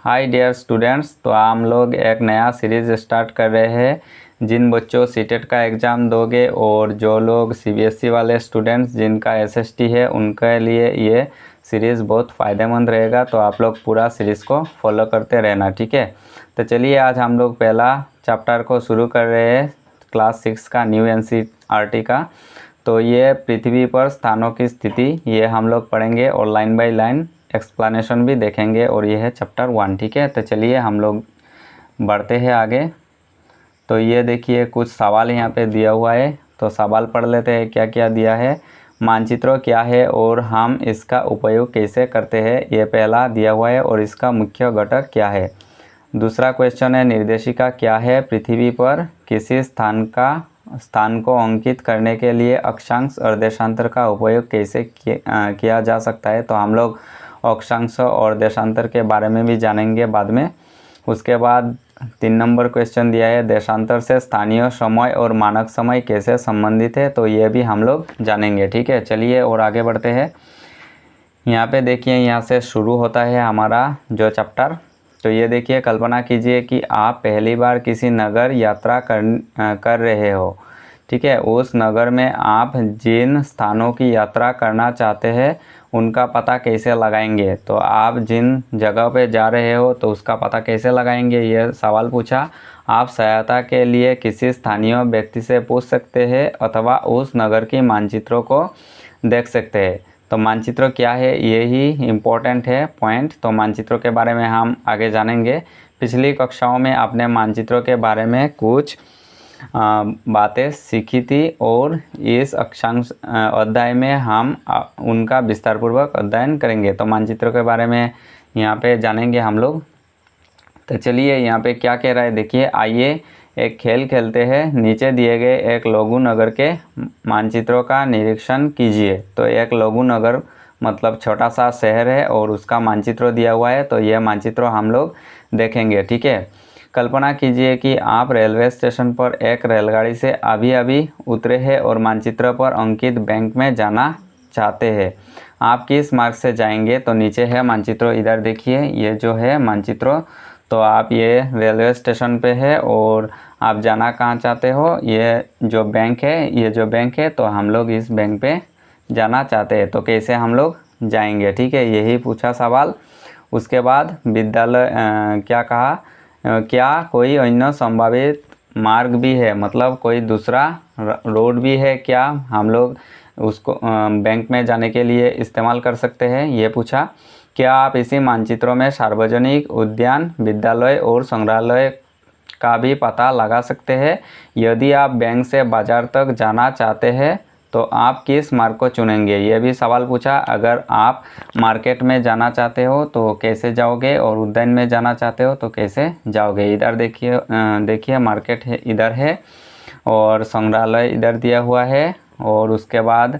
Hi dear students, तो हम लोग एक नया सीरीज़ स्टार्ट कर रहे हैं। जिन बच्चों सीटेट का एग्ज़ाम दोगे और जो लोग सीबीएसई वाले स्टूडेंट्स जिनका एसएसटी है उनके लिए ये सीरीज़ बहुत फ़ायदेमंद रहेगा। तो आप लोग पूरा सीरीज़ को फॉलो करते रहना, ठीक है। तो चलिए आज हम लोग पहला चैप्टर को शुरू कर रहे हैं, क्लास 6 का न्यू एनसीईआरटी का। तो ये पृथ्वी पर स्थानों की स्थिति, ये हम लोग पढ़ेंगे और लाइन बाय लाइन एक्सप्लेनेशन भी देखेंगे और ये है चैप्टर 1, ठीक है। तो चलिए हम लोग बढ़ते हैं आगे। तो ये देखिए कुछ सवाल यहाँ पे दिया हुआ है, तो सवाल पढ़ लेते हैं क्या क्या दिया है। मानचित्र क्या है और हम इसका उपयोग कैसे करते हैं, ये पहला दिया हुआ है। और इसका मुख्य घटक क्या है। दूसरा क्वेश्चन है निर्देशिका क्या है। पृथ्वी पर किसी स्थान को अंकित करने के लिए अक्षांश और देशांतर का उपयोग कैसे किया जा सकता है। तो हम लोग अक्षांश और देशांतर के बारे में भी जानेंगे बाद में। उसके बाद 3 नंबर क्वेश्चन दिया है देशांतर से स्थानीय समय और मानक समय कैसे संबंधित है, तो ये भी हम लोग जानेंगे, ठीक है। चलिए और आगे बढ़ते हैं। यहाँ पे देखिए, यहाँ से शुरू होता है हमारा जो चैप्टर। तो ये देखिए, कल्पना कीजिए कि आप पहली बार किसी नगर यात्रा कर रहे हो, ठीक है। उस नगर में आप जिन स्थानों की यात्रा करना चाहते हैं उनका पता कैसे लगाएंगे। तो आप जिन जगह पे जा रहे हो तो उसका पता कैसे लगाएंगे, ये सवाल पूछा। आप सहायता के लिए किसी स्थानीय व्यक्ति से पूछ सकते हैं अथवा उस नगर की मानचित्रों को देख सकते हैं। तो मानचित्र क्या है, ये ही इम्पोर्टेंट है पॉइंट। तो मानचित्रों के बारे में हम आगे जानेंगे। पिछली कक्षाओं में आपने मानचित्रों के बारे में कुछ बातें सीखी थी और इस अक्षांश अध्याय में हम उनका विस्तारपूर्वक अध्ययन करेंगे। तो मानचित्रों के बारे में यहाँ पे जानेंगे हम लोग। तो चलिए यहाँ पे क्या कह रहा है देखिए। आइए एक खेल खेलते हैं। नीचे दिए गए एक लघु नगर के मानचित्रों का निरीक्षण कीजिए। तो एक लघु नगर मतलब छोटा सा शहर है और उसका मानचित्र दिया हुआ है। तो यह मानचित्र हम लोग देखेंगे, ठीक है। कल्पना कीजिए कि आप रेलवे स्टेशन पर एक रेलगाड़ी से अभी अभी उतरे हैं और मानचित्र पर अंकित बैंक में जाना चाहते हैं। आप किस मार्ग से जाएंगे। तो नीचे है मानचित्र, इधर देखिए, ये जो है मानचित्र। तो आप ये रेलवे स्टेशन पे है और आप जाना कहाँ चाहते हो। ये जो बैंक है, ये जो बैंक है, तो हम लोग इस बैंक पे जाना चाहते हैं। तो कैसे हम लोग जाएंगे, ठीक है, यही पूछा सवाल। उसके बाद विद्यालय क्या कहा, क्या कोई अन्य संभावित मार्ग भी है, मतलब कोई दूसरा रोड भी है क्या हम लोग उसको बैंक में जाने के लिए इस्तेमाल कर सकते हैं, ये पूछा। क्या आप इसी मानचित्रों में सार्वजनिक उद्यान, विद्यालय और संग्रहालय का भी पता लगा सकते हैं। यदि आप बैंक से बाजार तक जाना चाहते हैं तो आप किस मार्ग को चुनेंगे, ये भी सवाल पूछा। अगर आप मार्केट में जाना चाहते हो तो कैसे जाओगे और उद्यान में जाना चाहते हो तो कैसे जाओगे। इधर देखिए मार्केट है इधर है और संग्रहालय इधर दिया हुआ है और उसके बाद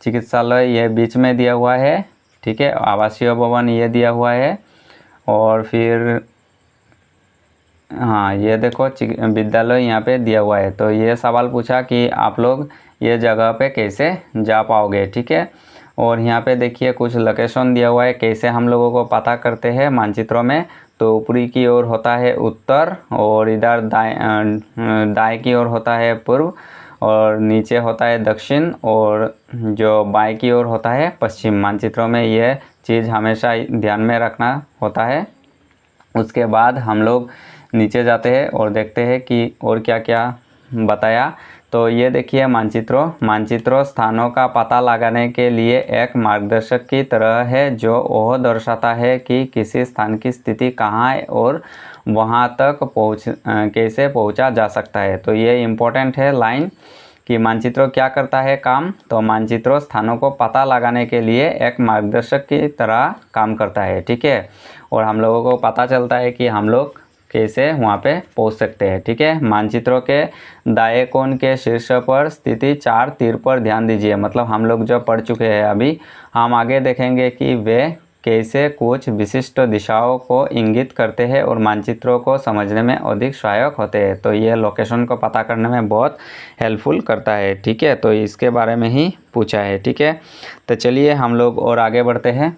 चिकित्सालय ये बीच में दिया हुआ है, ठीक है। आवासीय भवन ये दिया हुआ है और फिर हाँ ये देखो विद्यालय यहाँ पे दिया हुआ है। तो ये सवाल पूछा कि आप लोग ये जगह पे कैसे जा पाओगे, ठीक है। और यहाँ पे देखिए कुछ लोकेशन दिया हुआ है, कैसे हम लोगों को पता करते हैं मानचित्रों में। तो ऊपरी की ओर होता है उत्तर और इधर दाएं की ओर होता है पूर्व और नीचे होता है दक्षिण और जो बाएं की ओर होता है पश्चिम। मानचित्रों में ये चीज़ हमेशा ध्यान में रखना होता है। उसके बाद हम लोग नीचे जाते हैं और देखते हैं कि और क्या क्या बताया। तो ये देखिए मानचित्रों स्थानों का पता लगाने के लिए एक मार्गदर्शक की तरह है जो वह दर्शाता है कि किसी स्थान की स्थिति कहाँ है और वहाँ तक कैसे पहुँचा जा सकता है। तो ये इम्पोर्टेंट है लाइन कि मानचित्र क्या करता है काम। तो मानचित्र स्थानों को पता लगाने के लिए एक मार्गदर्शक की तरह काम करता है, ठीक है। और हम लोगों को पता चलता है कि हम लोग कैसे वहाँ पे पहुँच सकते हैं, ठीक है। मानचित्रों के दाएं कोण के शीर्ष पर स्थिति 4 तीर पर ध्यान दीजिए। मतलब हम लोग जो पढ़ चुके हैं अभी, हम आगे देखेंगे कि वे कैसे कुछ विशिष्ट दिशाओं को इंगित करते हैं और मानचित्रों को समझने में अधिक सहायक होते हैं। तो ये लोकेशन को पता करने में बहुत हेल्पफुल करता है, ठीक है। तो इसके बारे में ही पूछा है, ठीक है। तो चलिए हम लोग और आगे बढ़ते हैं।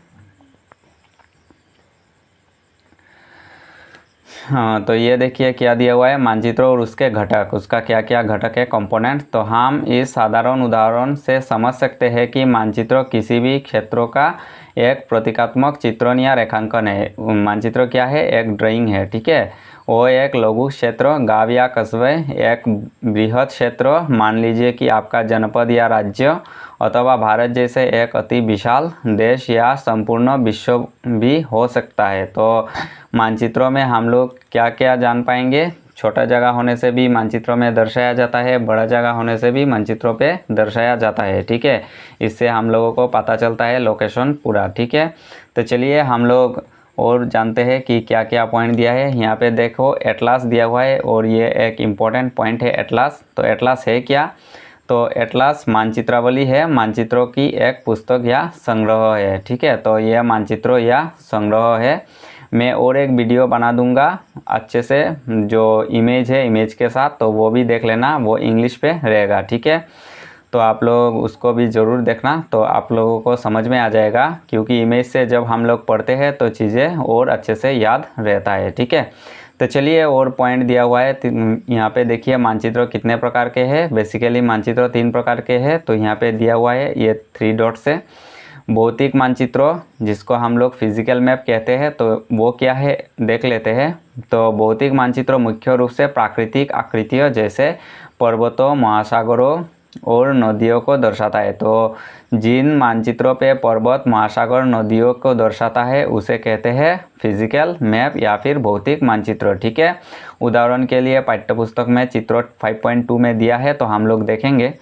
हाँ, तो ये देखिए क्या दिया हुआ है, मानचित्र और उसके घटक, उसका क्या क्या घटक है, कंपोनेंट। तो हम इस साधारण उदाहरण से समझ सकते हैं कि मानचित्र किसी भी क्षेत्रों का एक प्रतीकात्मक चित्रण या रेखांकन है। मानचित्र क्या है, एक ड्राइंग है, ठीक है। वो एक लघु क्षेत्र, गांव या कस्बे, एक बृहद क्षेत्र, मान लीजिए कि आपका जनपद या राज्य, अथवा भारत जैसे एक अति विशाल देश या संपूर्ण विश्व भी हो सकता है। तो मानचित्रों में हम लोग क्या क्या जान पाएंगे, छोटा जगह होने से भी मानचित्रों में दर्शाया जाता है, बड़ा जगह होने से भी मानचित्रों पे दर्शाया जाता है, ठीक है। इससे हम लोगों को पता चलता है लोकेशन पूरा, ठीक है। तो चलिए हम लोग और जानते हैं कि क्या क्या पॉइंट दिया है। यहाँ पे देखो एटलास दिया हुआ है, और ये एक इम्पॉर्टेंट पॉइंट है एटलास। तो एटलास है क्या, तो एटलास मानचित्रावली है, मानचित्रों की एक पुस्तक या संग्रह है, ठीक है। तो यह मानचित्रों या संग्रह है। मैं और एक वीडियो बना दूंगा अच्छे से, जो इमेज है इमेज के साथ, तो वो भी देख लेना, वो इंग्लिश पे रहेगा, ठीक है। तो आप लोग उसको भी ज़रूर देखना, तो आप लोगों को समझ में आ जाएगा, क्योंकि इमेज से जब हम लोग पढ़ते हैं तो चीज़ें और अच्छे से याद रहता है, ठीक है। तो चलिए और पॉइंट दिया हुआ है यहाँ पे देखिए, मानचित्र कितने प्रकार के हैं। बेसिकली मानचित्र 3 प्रकार के हैं, तो यहाँ पे दिया हुआ है ये 3 डॉट्स से। भौतिक मानचित्र, जिसको हम लोग फिजिकल मैप कहते हैं, तो वो क्या है देख लेते हैं। तो भौतिक मानचित्र मुख्य रूप से प्राकृतिक आकृतियों जैसे पर्वतों, महासागरों और नदियों को दर्शाता है। तो जिन मानचित्रों पे पर्वत, महासागर, नदियों को दर्शाता है उसे कहते हैं फिजिकल मैप या फिर भौतिक मानचित्र, ठीक है। उदाहरण के लिए पाठ्यपुस्तक में चित्र 5.2 में दिया है, तो हम लोग देखेंगे।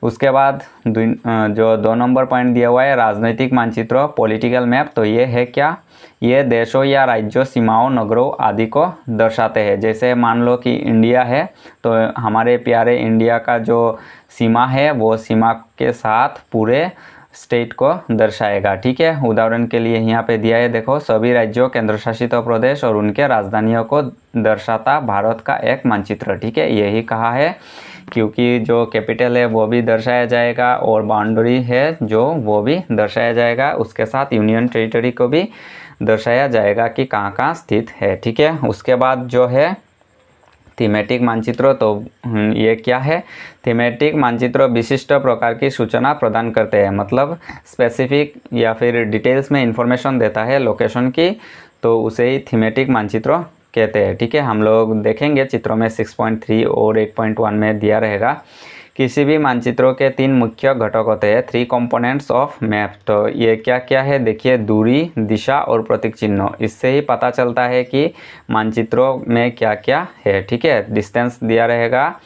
उसके बाद जो 2 नंबर पॉइंट दिया हुआ है, राजनीतिक मानचित्र, पॉलिटिकल मैप। तो ये है क्या, ये देशों या राज्यों, सीमाओं, नगरों आदि को दर्शाते हैं। जैसे मान लो कि इंडिया है, तो हमारे प्यारे इंडिया का जो सीमा है वो सीमा के साथ पूरे स्टेट को दर्शाएगा, ठीक है। उदाहरण के लिए यहाँ पे दिया है, देखो, सभी राज्यों, केंद्र शासित प्रदेश और उनके राजधानियों को दर्शाता भारत का एक मानचित्र, ठीक है। यही कहा है, क्योंकि जो कैपिटल है वो भी दर्शाया जाएगा, और बाउंड्री है जो वो भी दर्शाया जाएगा, उसके साथ यूनियन टेरिटरी को भी दर्शाया जाएगा कि कहाँ कहाँ स्थित है, ठीक है। उसके बाद जो है थीमेटिक मानचित्र, तो ये क्या है, थीमेटिक मानचित्र विशिष्ट प्रकार की सूचना प्रदान करते हैं, मतलब स्पेसिफिक या फिर डिटेल्स में इंफॉर्मेशन देता है लोकेशन की, तो उसे ही थीमेटिक मानचित्र कहते हैं, ठीक है। हम लोग देखेंगे चित्रों में 6.3 और 8.1 में दिया रहेगा। किसी भी मानचित्रों के 3 मुख्य घटक होते हैं, 3 कंपोनेंट्स ऑफ मैप। तो ये क्या क्या है, देखिए, दूरी, दिशा और प्रतीक चिन्ह। इससे ही पता चलता है कि मानचित्रों में क्या क्या है, ठीक है। डिस्टेंस दिया रहेगा,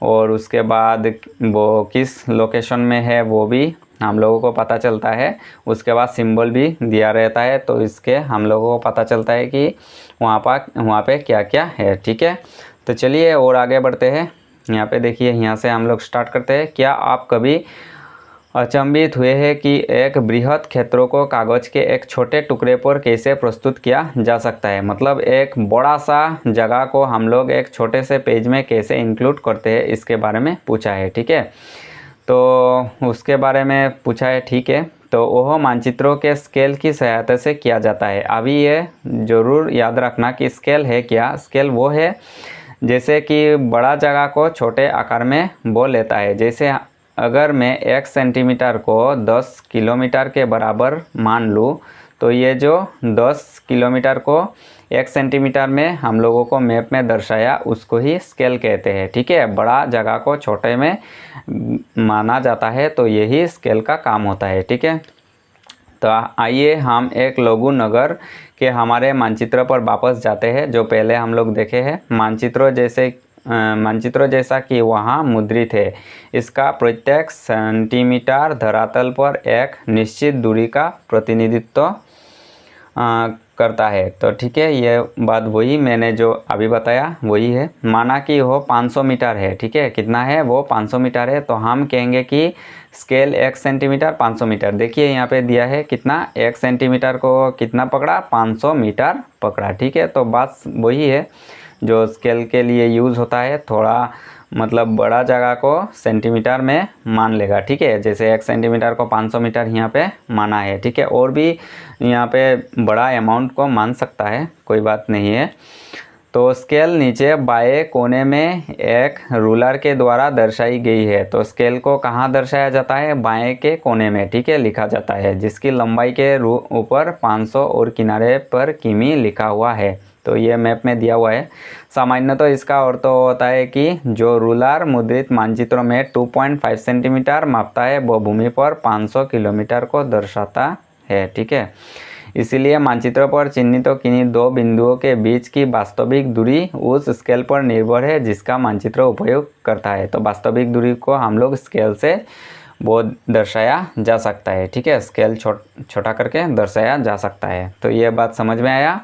और उसके बाद वो किस लोकेशन में है वो भी हम लोगों को पता चलता है। उसके बाद सिंबल भी दिया रहता है, तो इसके हम लोगों को पता चलता है कि वहाँ पे क्या क्या है, ठीक है। तो चलिए और आगे बढ़ते हैं। यहाँ पे देखिए, यहाँ से हम लोग स्टार्ट करते हैं। क्या आप कभी अचंभित हुए हैं कि एक बृहद क्षेत्रों को कागज के एक छोटे टुकड़े पर कैसे प्रस्तुत किया जा सकता है, मतलब एक बड़ा सा जगह को हम लोग एक छोटे से पेज में कैसे इंक्लूड करते हैं, इसके बारे में पूछा है, ठीक है। तो उसके बारे में पूछा है, ठीक है। तो वह मानचित्रों के स्केल की सहायता से किया जाता है। अभी ये ज़रूर याद रखना कि स्केल है क्या, स्केल वो है जैसे कि बड़ा जगह को छोटे आकार में वो लेता है। जैसे अगर मैं 1 सेंटीमीटर को 10 किलोमीटर के बराबर मान लूँ, तो ये जो 10 किलोमीटर को 1 सेंटीमीटर में हम लोगों को मैप में दर्शाया, उसको ही स्केल कहते हैं, ठीक है। बड़ा जगह को छोटे में माना जाता है, तो यही स्केल का काम होता है, ठीक है। तो आइए हम एक लघु नगर के हमारे मानचित्र पर वापस जाते हैं, जो पहले हम लोग देखे हैं। मानचित्र जैसा कि वहाँ मुद्रित है। इसका प्रत्येक सेंटीमीटर धरातल पर एक निश्चित दूरी का प्रतिनिधित्व करता है। तो ठीक है, ये बात वही मैंने जो अभी बताया वही है। माना कि वो 500 मीटर है, ठीक है, कितना है वो 500 मीटर है, तो हम कहेंगे कि स्केल 1 सेंटीमीटर 500 मीटर। देखिए यहाँ पे दिया है कितना, 1 सेंटीमीटर को कितना पकड़ा, 500 मीटर पकड़ा, ठीक है। तो बात वही है जो स्केल के लिए यूज़ होता है, थोड़ा मतलब बड़ा जगह को सेंटीमीटर में मान लेगा, ठीक है। जैसे 1 सेंटीमीटर को 500 मीटर यहाँ पे माना है, ठीक है। और भी यहाँ पे बड़ा अमाउंट को मान सकता है, कोई बात नहीं है। तो स्केल नीचे बाएं कोने में एक रूलर के द्वारा दर्शाई गई है। तो स्केल को कहाँ दर्शाया जाता है? बाएं के कोने में, ठीक है, लिखा जाता है, जिसकी लंबाई के ऊपर 500 और किनारे पर किमी लिखा हुआ है। तो ये मैप में दिया हुआ है। सामान्य तो इसका अर्थ तो होता है कि जो रूलर मुद्रित मानचित्रों में 2.5 सेंटीमीटर मापता है वो भूमि पर 500 किलोमीटर को दर्शाता है, ठीक है। इसीलिए मानचित्र पर चिन्हित किन्हीं दो बिंदुओं के बीच की वास्तविक दूरी उस स्केल पर निर्भर है जिसका मानचित्र उपयोग करता है। तो वास्तविक दूरी को हम लोग स्केल से वो दर्शाया जा सकता है, ठीक है, स्केल छोटा करके दर्शाया जा सकता है। तो ये बात समझ में आया।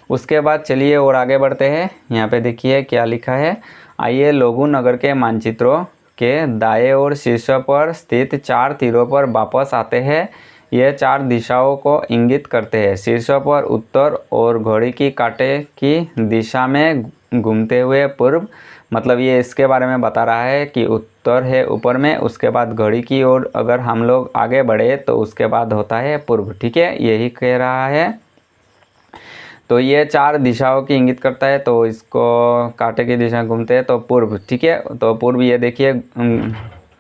उसके बाद चलिए और आगे बढ़ते हैं। यहाँ पे देखिए क्या लिखा है। आइए लोगू नगर के मानचित्रों के दाएं और शीर्ष पर स्थित 4 तीरों पर वापस आते हैं। ये 4 दिशाओं को इंगित करते हैं। शीर्ष पर उत्तर और घड़ी की कांटे की दिशा में घूमते हुए पूर्व, मतलब ये इसके बारे में बता रहा है कि उत्तर है ऊपर में, उसके बाद घड़ी की ओर अगर हम लोग आगे बढ़े तो उसके बाद होता है पूर्व, ठीक है, यही कह रहा है। तो ये 4 दिशाओं की इंगित करता है। तो इसको कांटे की दिशा घूमते हैं तो पूर्व, ठीक है। तो पूर्व ये देखिए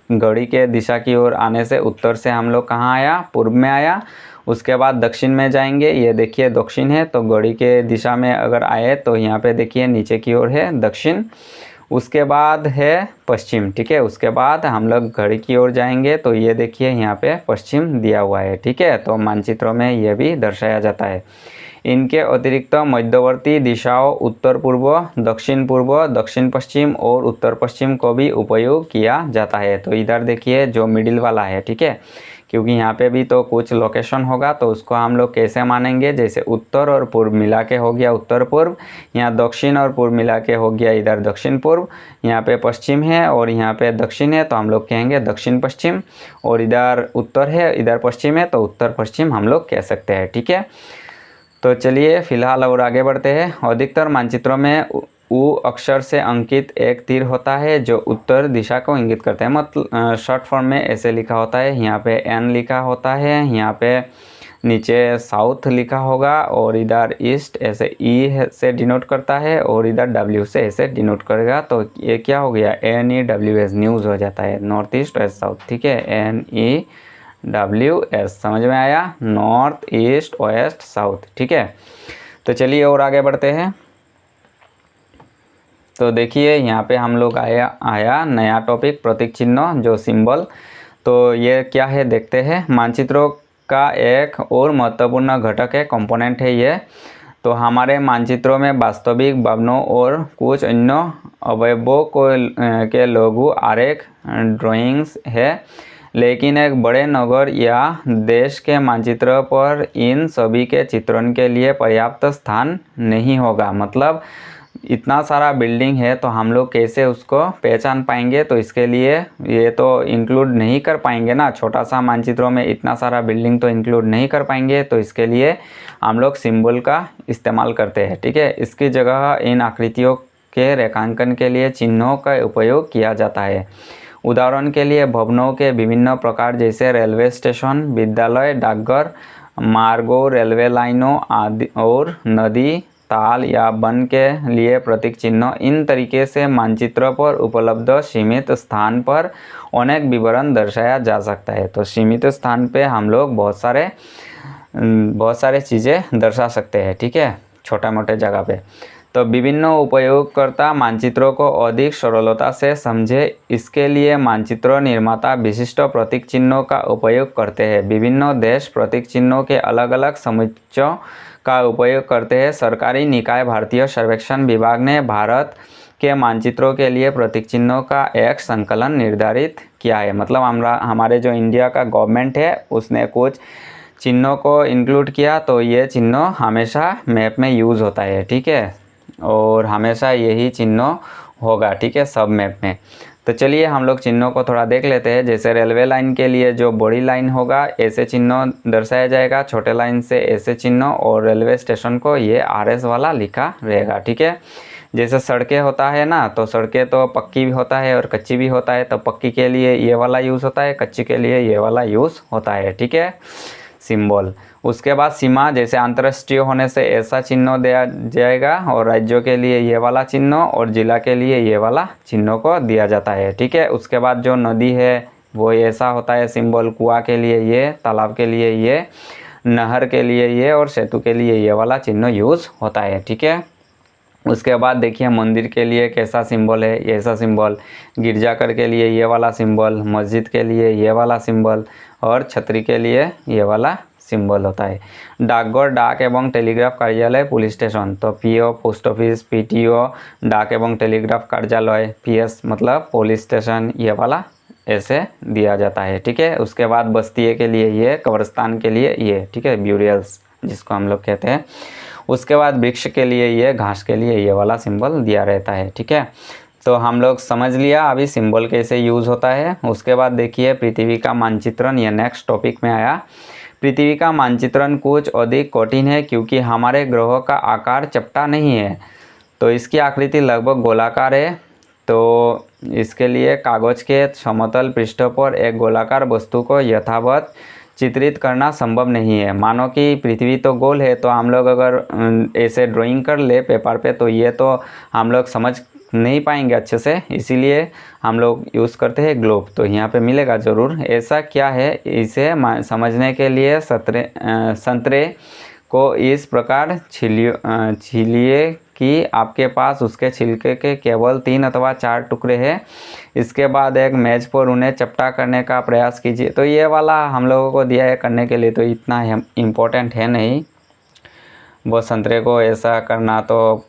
घड़ी के दिशा की ओर आने से उत्तर से हम लोग कहाँ आया? पूर्व में आया। उसके बाद दक्षिण में जाएंगे, ये देखिए दक्षिण है, तो घड़ी के दिशा में अगर आए तो यहाँ पे देखिए नीचे की ओर है दक्षिण। उसके बाद है पश्चिम, ठीक है। उसके बाद हम लोग घड़ी की ओर जाएंगे तो ये देखिए यहाँ पे पश्चिम दिया हुआ है, ठीक है। तो मानचित्रों में ये भी दर्शाया जाता है। इनके अतिरिक्त मध्यवर्ती दिशाओं उत्तर पूर्व, दक्षिण पूर्व, दक्षिण पश्चिम और उत्तर पश्चिम को भी उपयोग किया जाता है। तो इधर देखिए जो मिडिल वाला है, ठीक है, क्योंकि यहाँ पे भी तो कुछ लोकेशन होगा तो उसको हम लोग कैसे मानेंगे? जैसे उत्तर और पूर्व मिला के हो गया उत्तर पूर्व, यहाँ दक्षिण और पूर्व मिला के हो गया इधर दक्षिण पूर्व, यहाँ पे पश्चिम है और यहाँ पे दक्षिण है तो हम लोग कहेंगे दक्षिण पश्चिम, और इधर उत्तर है इधर पश्चिम है तो उत्तर पश्चिम हम लोग कह सकते हैं, ठीक है। तो चलिए फिलहाल और आगे बढ़ते हैं। अधिकतर मानचित्रों में उ अक्षर से अंकित एक तीर होता है जो उत्तर दिशा को इंगित करता है। मतलब शॉर्ट फॉर्म में ऐसे लिखा होता है, यहाँ पे एन लिखा होता है, यहाँ पे नीचे साउथ लिखा होगा और इधर ईस्ट ऐसे ई से डिनोट करता है और इधर डब्ल्यू से ऐसे डिनोट करेगा। तो ये क्या हो गया? NEWS न्यूज़ हो जाता है, नॉर्थ ईस्ट वेस्ट साउथ, ठीक है, NEWS, समझ में आया? नॉर्थ ईस्ट वेस्ट साउथ, ठीक है। तो चलिए और आगे बढ़ते हैं। तो देखिए यहाँ पे हम लोग आया नया टॉपिक, प्रतीक चिन्ह जो सिंबल। तो ये क्या है देखते हैं। मानचित्रों का एक और महत्वपूर्ण घटक है, कंपोनेंट है ये। तो हमारे मानचित्रों में वास्तविक भवनों और कुछ अन्य अवयवों के लघु आरेख ड्राइंग्स है, लेकिन एक बड़े नगर या देश के मानचित्र पर इन सभी के चित्रण के लिए पर्याप्त स्थान नहीं होगा। मतलब इतना सारा बिल्डिंग है तो हम लोग कैसे उसको पहचान पाएंगे? तो इसके लिए ये तो इंक्लूड नहीं कर पाएंगे ना, छोटा सा मानचित्रों में इतना सारा बिल्डिंग तो इंक्लूड नहीं कर पाएंगे। तो इसके लिए हम लोग सिंबल का इस्तेमाल करते हैं, ठीक है। इसकी जगह इन आकृतियों के रेखांकन के लिए चिन्हों का उपयोग किया जाता है। उदाहरण के लिए भवनों के विभिन्न प्रकार जैसे रेलवे स्टेशन, विद्यालय, डाकघर, मार्गों, रेलवे लाइनों आदि और नदी, ताल या वन के लिए प्रतीक चिन्ह। इन तरीके से मानचित्र पर उपलब्ध सीमित स्थान पर अनेक विवरण दर्शाया जा सकता है। तो सीमित स्थान पे हम लोग बहुत सारे चीज़ें दर्शा सकते हैं, ठीक है, छोटा मोटे जगह पे। तो विभिन्न उपयोगकर्ता मानचित्रों को अधिक सरलता से समझे, इसके लिए मानचित्र निर्माता विशिष्ट प्रतीक चिन्हों का उपयोग करते हैं। विभिन्न देश प्रतीक चिन्हों के अलग अलग समुच्चयों का उपयोग करते हैं। सरकारी निकाय भारतीय सर्वेक्षण विभाग ने भारत के मानचित्रों के लिए प्रतीक चिन्हों का एक संकलन निर्धारित किया है। मतलब हमारे जो इंडिया का गवर्नमेंट है उसने कुछ चिन्हों को इंक्लूड किया, तो ये चिन्ह हमेशा मैप में यूज़ होता है, ठीक है, और हमेशा यही चिन्ह होगा, ठीक है, सब मैप में। तो चलिए हम लोग चिन्हों को थोड़ा देख लेते हैं। जैसे रेलवे लाइन के लिए जो बड़ी लाइन होगा ऐसे चिन्ह दर्शाया जाएगा, छोटे लाइन से ऐसे चिन्ह, और रेलवे स्टेशन को ये RS वाला लिखा रहेगा, ठीक है। जैसे सड़कें होता है ना, तो सड़कें तो पक्की भी होता है और कच्ची भी होता है। तो पक्की के लिए ये वाला यूज़ होता है, कच्ची के लिए ये वाला यूज़ होता है, ठीक है। सिंबल। उसके बाद सीमा, जैसे अंतर्राष्ट्रीय होने से ऐसा चिन्ह दिया जाएगा, और राज्यों के लिए ये वाला चिन्ह, और जिला के लिए ये वाला चिन्ह को दिया जाता है, ठीक है। उसके बाद जो नदी है वो ऐसा होता है सिंबल, कुआं के लिए ये, तालाब के लिए ये, नहर के लिए ये, और सेतु के लिए ये वाला चिन्ह यूज़ होता है, ठीक है। उसके बाद देखिए मंदिर के लिए कैसा सिंबल है, ऐसा सिंबल, गिरजाघर के लिए ये वाला सिंबल, मस्जिद के लिए ये वाला सिंबल, और छतरी के लिए ये वाला सिंबल होता है। डाकघर, डाक एवं टेलीग्राफ कार्यालय, पुलिस स्टेशन, तो पीओ पोस्ट ऑफिस, पीटीओ डाक एवं टेलीग्राफ कार्यालय, पीएस मतलब पुलिस स्टेशन, ये वाला ऐसे दिया जाता है, ठीक है। उसके बाद बस्तिये के लिए ये, कब्रिस्तान के लिए ये, ठीक है, ब्यूरियल्स जिसको हम लोग कहते हैं। उसके बाद वृक्ष के लिए ये, घास के लिए ये वाला सिंबल दिया रहता है, ठीक है। तो हम लोग समझ लिया अभी सिंबल कैसे यूज़ होता है। उसके बाद देखिए पृथ्वी का मानचित्रण, ये नेक्स्ट टॉपिक में आया। पृथ्वी का मानचित्रण कुछ अधिक कठिन है क्योंकि हमारे ग्रहों का आकार चपटा नहीं है, तो इसकी आकृति लगभग गोलाकार है। तो इसके लिए कागज के समतल पृष्ठ पर एक गोलाकार वस्तु को यथावत चित्रित करना संभव नहीं है। मानो कि पृथ्वी तो गोल है, तो हम लोग अगर ऐसे ड्राइंग कर ले पेपर पे, तो ये तो हम लोग समझ नहीं पाएंगे अच्छे से, इसीलिए हम लोग यूज़ करते हैं ग्लोब। तो यहाँ पे मिलेगा ज़रूर। ऐसा क्या है, इसे समझने के लिए संतरे को इस प्रकार छीलिए कि आपके पास उसके छिलके के केवल 3 अथवा 4 टुकड़े हैं। इसके बाद एक मेज पर उन्हें चपटा करने का प्रयास कीजिए। तो ये वाला हम लोगों को दिया है करने के लिए, तो इतना इम्पोर्टेंट है नहीं। वो संतरे को ऐसा करना तो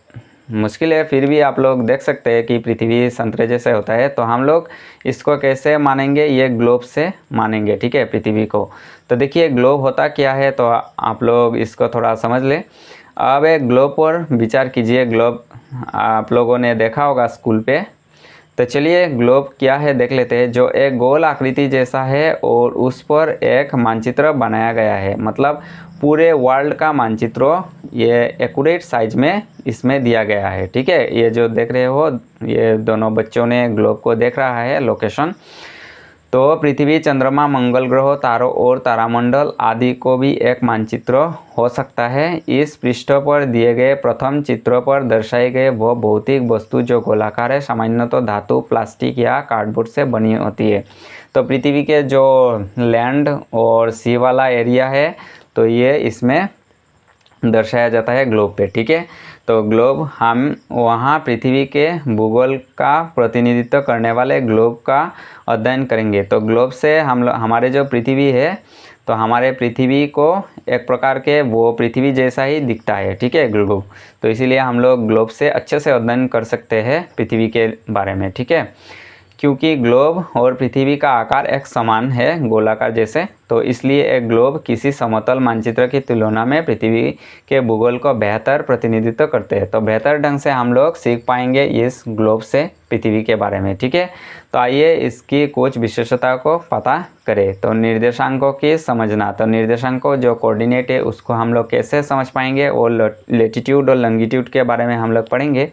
मुश्किल है, फिर भी आप लोग देख सकते हैं कि पृथ्वी संतरे जैसे होता है। तो हम लोग इसको कैसे मानेंगे, ये ग्लोब से मानेंगे, ठीक है, पृथ्वी को। तो देखिए ग्लोब होता क्या है, तो आप लोग इसको थोड़ा समझ लें। अब एक ग्लोब पर विचार कीजिए। ग्लोब आप लोगों ने देखा होगा स्कूल पे। तो चलिए ग्लोब क्या है देख लेते हैं। जो एक गोल आकृति जैसा है और उस पर एक मानचित्र बनाया गया है, मतलब पूरे वर्ल्ड का मानचित्र ये एक्यूरेट साइज में इसमें दिया गया है, ठीक है। ये जो देख रहे हो, ये दोनों बच्चों ने ग्लोब को देख रहा है लोकेशन। तो पृथ्वी, चंद्रमा, मंगल ग्रह, तारों और तारामंडल आदि को भी एक मानचित्र हो सकता है। इस पृष्ठ पर दिए गए प्रथम चित्र पर दर्शाई गए वो भौतिक वस्तु जो गोलाकार है, सामान्यतः धातु, प्लास्टिक या कार्डबोर्ड से बनी होती है। तो पृथ्वी के जो लैंड और सी वाला एरिया है, तो ये इसमें दर्शाया जाता है ग्लोब पे, ठीक है। तो ग्लोब हम वहाँ पृथ्वी के भूगोल का प्रतिनिधित्व करने वाले ग्लोब का अध्ययन करेंगे। तो ग्लोब से हमारे जो पृथ्वी है, तो हमारे पृथ्वी को एक प्रकार के वो पृथ्वी जैसा ही दिखता है, ठीक है, ग्लोब। तो इसीलिए हम लोग ग्लोब से अच्छे से अध्ययन कर सकते हैं पृथ्वी के बारे में, ठीक है। क्योंकि ग्लोब और पृथ्वी का आकार एक समान है, गोलाकार जैसे, तो इसलिए एक ग्लोब किसी समतल मानचित्र की तुलना में पृथ्वी के भूगोल को बेहतर प्रतिनिधित्व करते हैं। तो बेहतर ढंग से हम लोग सीख पाएंगे इस ग्लोब से पृथ्वी के बारे में, ठीक है। तो आइए इसकी कुछ विशेषता को पता करें। तो निर्देशांकों की समझना। तो निर्देशांकों जो कोऑर्डिनेट है उसको हम लोग कैसे समझ पाएंगे, और लेटीट्यूड और लॉन्गिट्यूड के बारे में हम लोग पढ़ेंगे।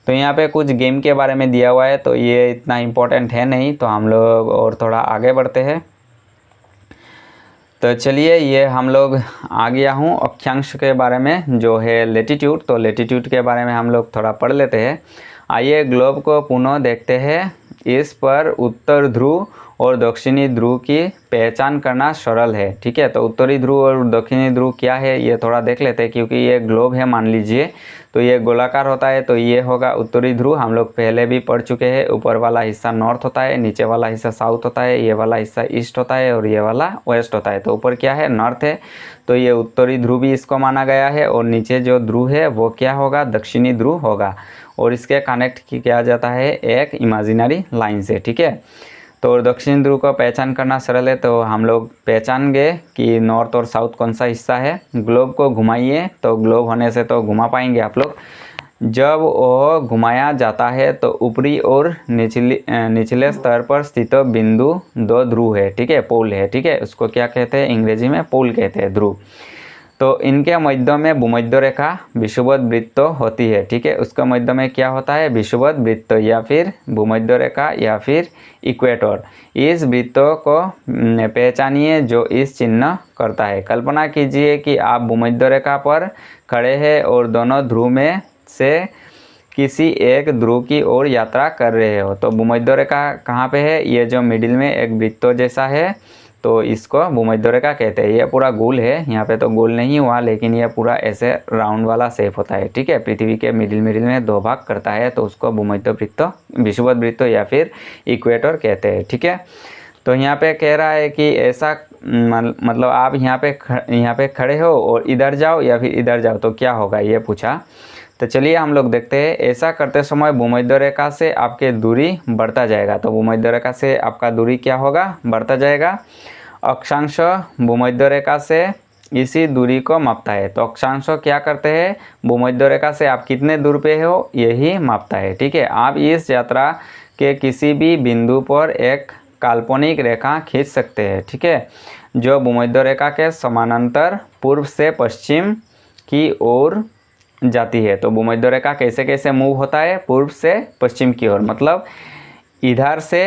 तो यहाँ पे कुछ गेम के बारे में दिया हुआ है, तो ये इतना इम्पोर्टेंट है नहीं, तो हम लोग और थोड़ा आगे बढ़ते हैं। तो चलिए ये हम लोग आ गया हूँ अक्षांश के बारे में, जो है लेटीट्यूड। तो लेटीट्यूड के बारे में हम लोग थोड़ा पढ़ लेते हैं। आइए ग्लोब को पुनः देखते हैं। इस पर उत्तर ध्रुव और दक्षिणी ध्रुव की पहचान करना सरल है, ठीक है। तो उत्तरी ध्रुव और दक्षिणी ध्रुव क्या है ये थोड़ा देख लेते हैं। क्योंकि ये ग्लोब है मान लीजिए, तो ये गोलाकार होता है, तो ये होगा उत्तरी ध्रुव, हम लोग पहले भी पढ़ चुके हैं। ऊपर वाला हिस्सा नॉर्थ होता है, नीचे वाला हिस्सा साउथ होता है, ये वाला हिस्सा ईस्ट होता है और ये वाला वेस्ट होता है। तो ऊपर क्या है, नॉर्थ है, तो ये उत्तरी ध्रुव भी इसको माना गया है। और नीचे जो ध्रुव है वो क्या होगा, दक्षिणी ध्रुव होगा। और इसके कनेक्ट किया जाता है एक इमेजिनरी लाइन से, ठीक है। तो दक्षिण ध्रुव को पहचान करना सरल है, तो हम लोग पहचान गए कि नॉर्थ और साउथ कौन सा हिस्सा है। ग्लोब को घुमाइए, तो ग्लोब होने से तो घुमा पाएंगे आप लोग। जब वो घुमाया जाता है तो ऊपरी और निचले स्तर पर स्थित बिंदु 2 ध्रुव है, ठीक है, पोल है, ठीक है। उसको क्या कहते हैं, अंग्रेजी में पोल कहते हैं, ध्रुव। तो इनके मध्य में भूमध्य रेखा विषुवत वृत्त होती है। ठीक है, उसके मध्य में क्या होता है, विषुवत वृत्त या फिर भूमध्य रेखा या फिर इक्वेटर। इस वृत्तों को पहचानिए जो इस चिन्ह करता है। कल्पना कीजिए कि आप भूमध्य रेखा पर खड़े हैं और दोनों ध्रुव में से किसी एक ध्रुव की ओर यात्रा कर रहे हो। तो भूमध्य रेखा कहाँ पे है, ये जो मिडिल में एक वृत्त जैसा है, तो इसको भूमध्य रेखा कहते हैं। ये पूरा गोल है, यहाँ पे तो गोल नहीं हुआ, लेकिन ये पूरा ऐसे राउंड वाला शेप होता है। ठीक है, पृथ्वी के मिडिल में 2 भाग करता है, तो उसको भूमध्य वृत्त, विषुवत वृत्त या फिर इक्वेटर कहते हैं। ठीक है, तो यहाँ पे कह रहा है कि ऐसा मतलब आप यहाँ पे खड़े हो और इधर जाओ या फिर इधर जाओ तो क्या होगा, ये पूछा। तो चलिए हम लोग देखते हैं। ऐसा करते समय भूमध्य रेखा से आपके दूरी बढ़ता जाएगा। तो भूमध्य रेखा से आपका दूरी क्या होगा, बढ़ता जाएगा। अक्षांश भूमध्य रेखा से इसी दूरी को मापता है। तो अक्षांश क्या करते हैं, भूमध्य रेखा से आप कितने दूर पे हो यही मापता है। ठीक है, आप इस यात्रा के किसी भी बिंदु पर एक काल्पनिक रेखा खींच सकते हैं। ठीक है, जो भूमध्य रेखा के समानांतर पूर्व से पश्चिम की ओर जाती है। तो भूमध्य रेखा कैसे कैसे मूव होता है, पूर्व से पश्चिम की ओर, मतलब इधर से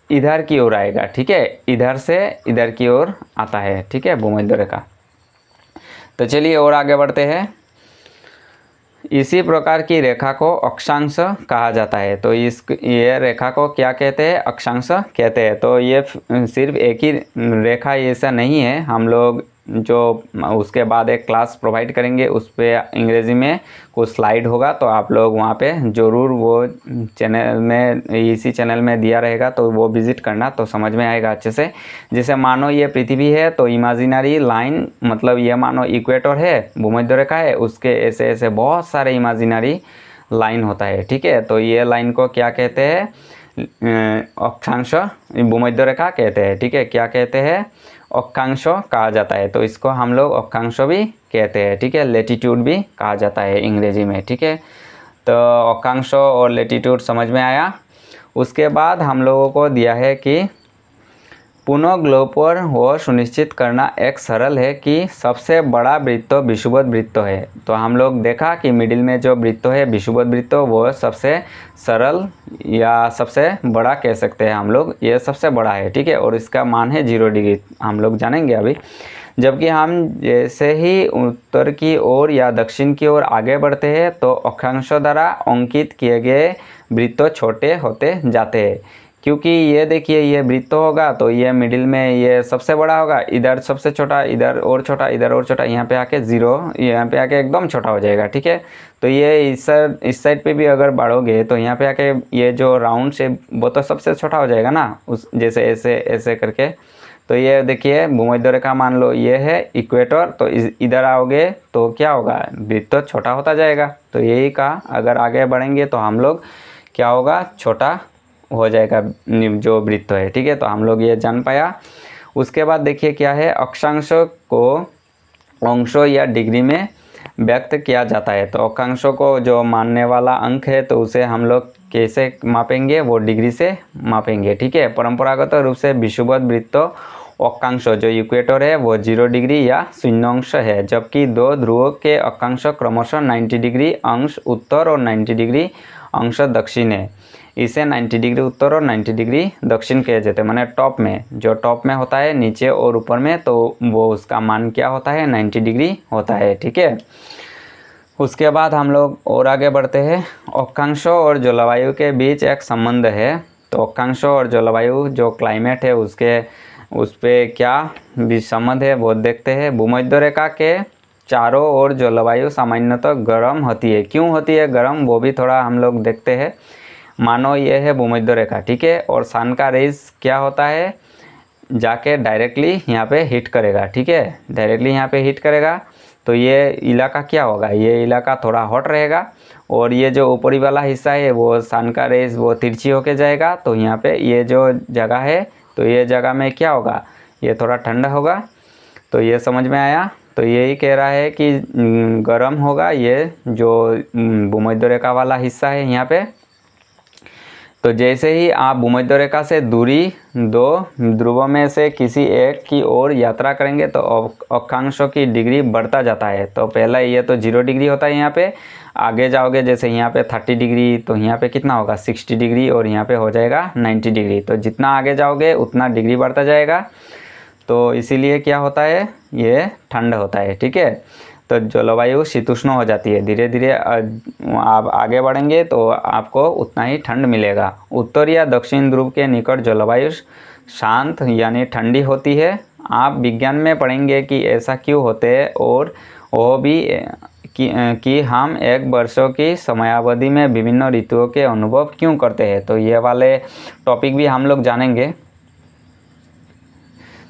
इधर की ओर आएगा। ठीक है, इधर से इधर की ओर आता है। ठीक है, भूमध्य रेखा। तो चलिए और आगे बढ़ते हैं। इसी प्रकार की रेखा को अक्षांश कहा जाता है। तो ये रेखा को क्या कहते हैं, अक्षांश कहते हैं। तो ये सिर्फ एक ही रेखा ऐसा नहीं है, हम लोग जो उसके बाद एक क्लास प्रोवाइड करेंगे उस पर अंग्रेज़ी में कुछ स्लाइड होगा, तो आप लोग वहाँ पे ज़रूर वो चैनल में, इसी चैनल में दिया रहेगा, तो वो विज़िट करना, तो समझ में आएगा अच्छे से। जैसे मानो ये पृथ्वी है, तो इमेजिनरी लाइन, मतलब ये मानो इक्वेटर है, भूमध्य रेखा है, उसके ऐसे ऐसे बहुत सारे इमेजिनरी लाइन होता है। ठीक है, तो ये लाइन को क्या कहते हैं, अक्षांश भूमध्य रेखा कहते हैं। ठीक है, क्या कहते हैं, अक्षांश कहा जाता है। तो इसको हम लोग अक्षांश भी कहते हैं। ठीक है, लेटीट्यूड भी कहा जाता है अंग्रेजी में। ठीक है, तो अक्षांश और लेटीट्यूड समझ में आया। उसके बाद हम लोगों को दिया है कि पुनः ग्लोब पर वो सुनिश्चित करना एक सरल है कि सबसे बड़ा वृत्त विषुवत वृत्त है। तो हम लोग देखा कि मिडिल में जो वृत्त है विषुवत वृत्त, वो सबसे सरल या सबसे बड़ा कह सकते हैं हम लोग, ये सबसे बड़ा है। ठीक है, और इसका मान है 0 डिग्री, हम लोग जानेंगे अभी। जबकि हम जैसे ही उत्तर की ओर या दक्षिण की ओर आगे बढ़ते हैं, तो अक्षांश द्वारा अंकित किए गए वृत्त छोटे होते जाते हैं। क्योंकि ये देखिए, ये वृत्त होगा तो ये मिडिल में ये सबसे बड़ा होगा, इधर सबसे छोटा, इधर और छोटा, इधर और छोटा, यहाँ पे आके 0, यहाँ पे आके एकदम छोटा हो जाएगा। ठीक है, तो ये इस साइड पे भी अगर बढ़ोगे तो यहाँ पे आके ये जो राउंड शेप वो तो सबसे छोटा हो जाएगा ना, उस जैसे ऐसे ऐसे करके। तो ये देखिए भूमध्य रेखा मान लो ये है इक्वेटर, तो इधर आओगे तो क्या होगा, वृत्त छोटा होता जाएगा। तो यही कहा, अगर आगे बढ़ेंगे तो हम लोग क्या होगा, छोटा हो जाएगा जो वृत्त है। ठीक है, तो हम लोग ये जान पाया। उसके बाद देखिए क्या है, अक्षांश को अंशों या डिग्री में व्यक्त किया जाता है। तो अक्षांशों को जो मानने वाला अंक है, तो उसे हम लोग कैसे मापेंगे, वो डिग्री से मापेंगे। ठीक है, परंपरागत रूप से विषुवत वृत्त अक्षांश जो इक्वेटर है वो 0 डिग्री या शून्यांश है, जबकि 2 ध्रुवों के अक्षांश क्रमशः 90 डिग्री अंश उत्तर और 90 डिग्री अंश दक्षिण है। इसे 90 डिग्री उत्तर और 90 डिग्री दक्षिण कहे जाते हैं। माने टॉप में, जो टॉप में होता है नीचे और ऊपर में, तो वो उसका मान क्या होता है, 90 डिग्री होता है। ठीक है, उसके बाद हम लोग और आगे बढ़ते हैं। अक्षांशों और जलवायु के बीच एक संबंध है। तो अक्षांशों और जलवायु जो क्लाइमेट है उस पर क्या भी संबंध है वो देखते हैं। भूमध्य रेखा के चारों ओर जलवायु सामान्यतः गर्म होती है। क्यों होती है गर्म, वो भी थोड़ा हम लोग देखते हैं। मानो ये है भूमध्य रेखा, ठीक है, और सन का रेज क्या होता है, जाके डायरेक्टली यहाँ पे हिट करेगा। ठीक है, डायरेक्टली यहाँ पे हिट करेगा, तो ये इलाका क्या होगा, ये इलाका थोड़ा हॉट रहेगा, और ये जो ऊपरी वाला हिस्सा है वो सन का रेज वो तिरछी होके जाएगा। तो यहाँ पे ये जो जगह है, तो ये जगह में क्या होगा, ये थोड़ा ठंडा होगा। तो ये समझ में आया। तो यही कह रहा है कि गर्म होगा ये जो भूमध्य रेखा वाला हिस्सा है यहाँ पे। तो जैसे ही आप भूमध्य रेखा से दूरी दो ध्रुवों में से किसी एक की ओर यात्रा करेंगे तो अक्षांशों की डिग्री बढ़ता जाता है। तो पहला ये तो 0 डिग्री होता है यहाँ पे, आगे जाओगे जैसे यहाँ पे 30 डिग्री, तो यहाँ पे कितना होगा 60 डिग्री, और यहाँ पे हो जाएगा 90 डिग्री। तो जितना आगे जाओगे उतना डिग्री बढ़ता जाएगा। तो इसीलिए क्या होता है, ये ठंड होता है। ठीक है, तो जलवायु शीतोष्ण हो जाती है। धीरे धीरे आप आगे बढ़ेंगे तो आपको उतना ही ठंड मिलेगा। उत्तर या दक्षिण ध्रुव के निकट जलवायु शांत यानी ठंडी होती है। आप विज्ञान में पढ़ेंगे कि ऐसा क्यों होते हैं, और वो भी कि हम एक वर्षों की समयावधि में विभिन्न ऋतुओं के अनुभव क्यों करते हैं। तो ये वाले टॉपिक भी हम लोग जानेंगे।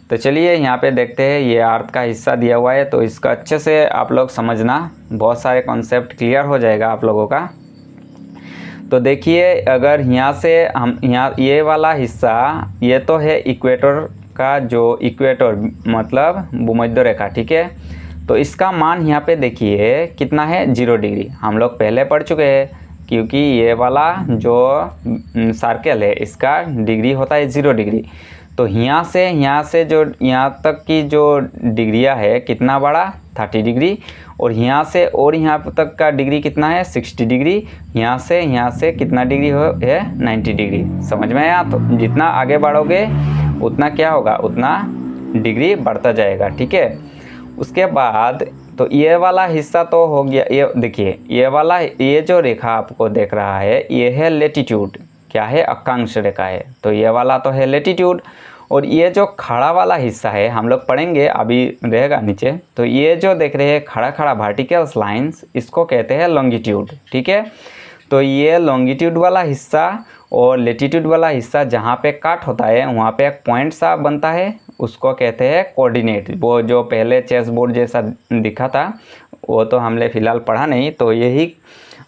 तो चलिए यहाँ पे देखते हैं, ये अर्थ का हिस्सा दिया हुआ है, तो इसका अच्छे से आप लोग समझना, बहुत सारे कॉन्सेप्ट क्लियर हो जाएगा आप लोगों का। तो देखिए, अगर यहाँ से हम यहाँ ये वाला हिस्सा, ये तो है इक्वेटर का, जो इक्वेटर मतलब भूमध्य रेखा। ठीक है, तो इसका मान यहाँ पे देखिए कितना है, 0 डिग्री। हम लोग पहले पढ़ चुके हैं, क्योंकि ये वाला जो सर्कल है इसका डिग्री होता है 0 डिग्री। तो यहाँ से जो यहाँ तक की जो डिग्रियाँ है कितना बड़ा, 30 डिग्री, और यहाँ से और यहाँ तक का डिग्री कितना है, 60 डिग्री। यहाँ से कितना डिग्री है, 90 डिग्री। समझ में आया। तो जितना आगे बढ़ोगे उतना क्या होगा, उतना डिग्री बढ़ता जाएगा। ठीक है, उसके बाद तो ये वाला हिस्सा तो हो गया। ये देखिए, ये वाला, ये जो रेखा आपको देख रहा है ये है लेटीट्यूड, क्या है, अक्षांश रेखा है। तो ये वाला तो है लेटीट्यूड, और ये जो खड़ा वाला हिस्सा है हम लोग पढ़ेंगे, अभी रहेगा नीचे। तो ये जो देख रहे हैं खड़ा खड़ा वर्टिकल लाइंस, इसको कहते हैं लॉन्गिट्यूड। ठीक है, तो ये लॉन्गिट्यूड वाला हिस्सा और लेटीट्यूड वाला हिस्सा जहाँ पे काट होता है वहाँ पे एक पॉइंट सा बनता है, उसको कहते हैं कोऑर्डिनेट। वो जो पहले चेस बोर्ड जैसा दिखा था वो तो हमने फ़िलहाल पढ़ा नहीं। तो यही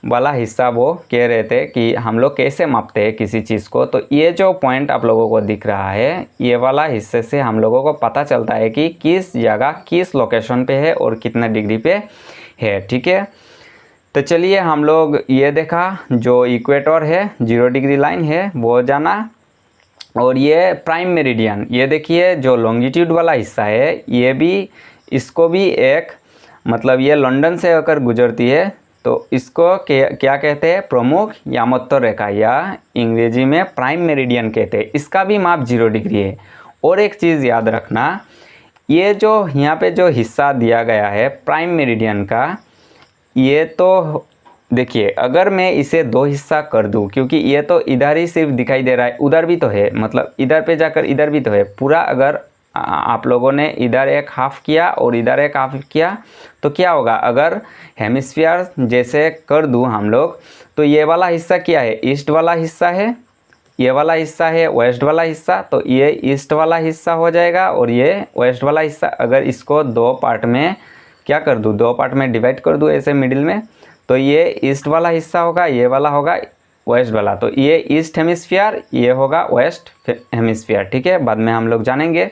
वाला हिस्सा वो कह रहे थे कि हम लोग कैसे मापते हैं किसी चीज़ को। तो ये जो पॉइंट आप लोगों को दिख रहा है, ये वाला हिस्से से हम लोगों को पता चलता है कि किस जगह किस लोकेशन पे है और कितना डिग्री पे है। ठीक है, तो चलिए हम लोग ये देखा, जो इक्वेटर है 0 डिग्री लाइन है वो जाना, और ये प्राइम मेरिडियन, ये देखिए जो लॉन्गिट्यूड वाला हिस्सा है ये भी, इसको भी एक मतलब ये लंदन से होकर गुजरती है। तो इसको क्या कहते हैं, प्रमुख यामोत्तर रेखा, या अंग्रेजी में प्राइम मेरिडियन कहते हैं। इसका भी माप 0 डिग्री है। और एक चीज़ याद रखना, ये जो यहाँ पे जो हिस्सा दिया गया है प्राइम मेरिडियन का, ये तो देखिए अगर मैं इसे 2 हिस्सा कर दूं, क्योंकि ये तो इधर ही सिर्फ दिखाई दे रहा है, उधर भी तो है, मतलब इधर पे जाकर इधर भी तो है पूरा। अगर आप लोगों ने इधर एक हाफ किया और इधर एक हाफ किया तो क्या होगा, अगर हेमिस्फीयर जैसे कर दूं हम लोग, तो ये वाला हिस्सा क्या है, ईस्ट वाला हिस्सा है, ये वाला हिस्सा है वेस्ट वाला हिस्सा। तो ये ईस्ट वाला हिस्सा हो जाएगा और ये वेस्ट वाला हिस्सा। अगर इसको 2 पार्ट में क्या कर दूं, 2 पार्ट में डिवाइड कर दूं ऐसे मिडिल में, तो ये ईस्ट वाला हिस्सा होगा, ये वाला होगा वेस्ट वाला। तो ये ईस्ट हेमिस्फीयर, ये होगा वेस्ट हेमिस्फीयर। ठीक है, बाद में हम लोग जानेंगे।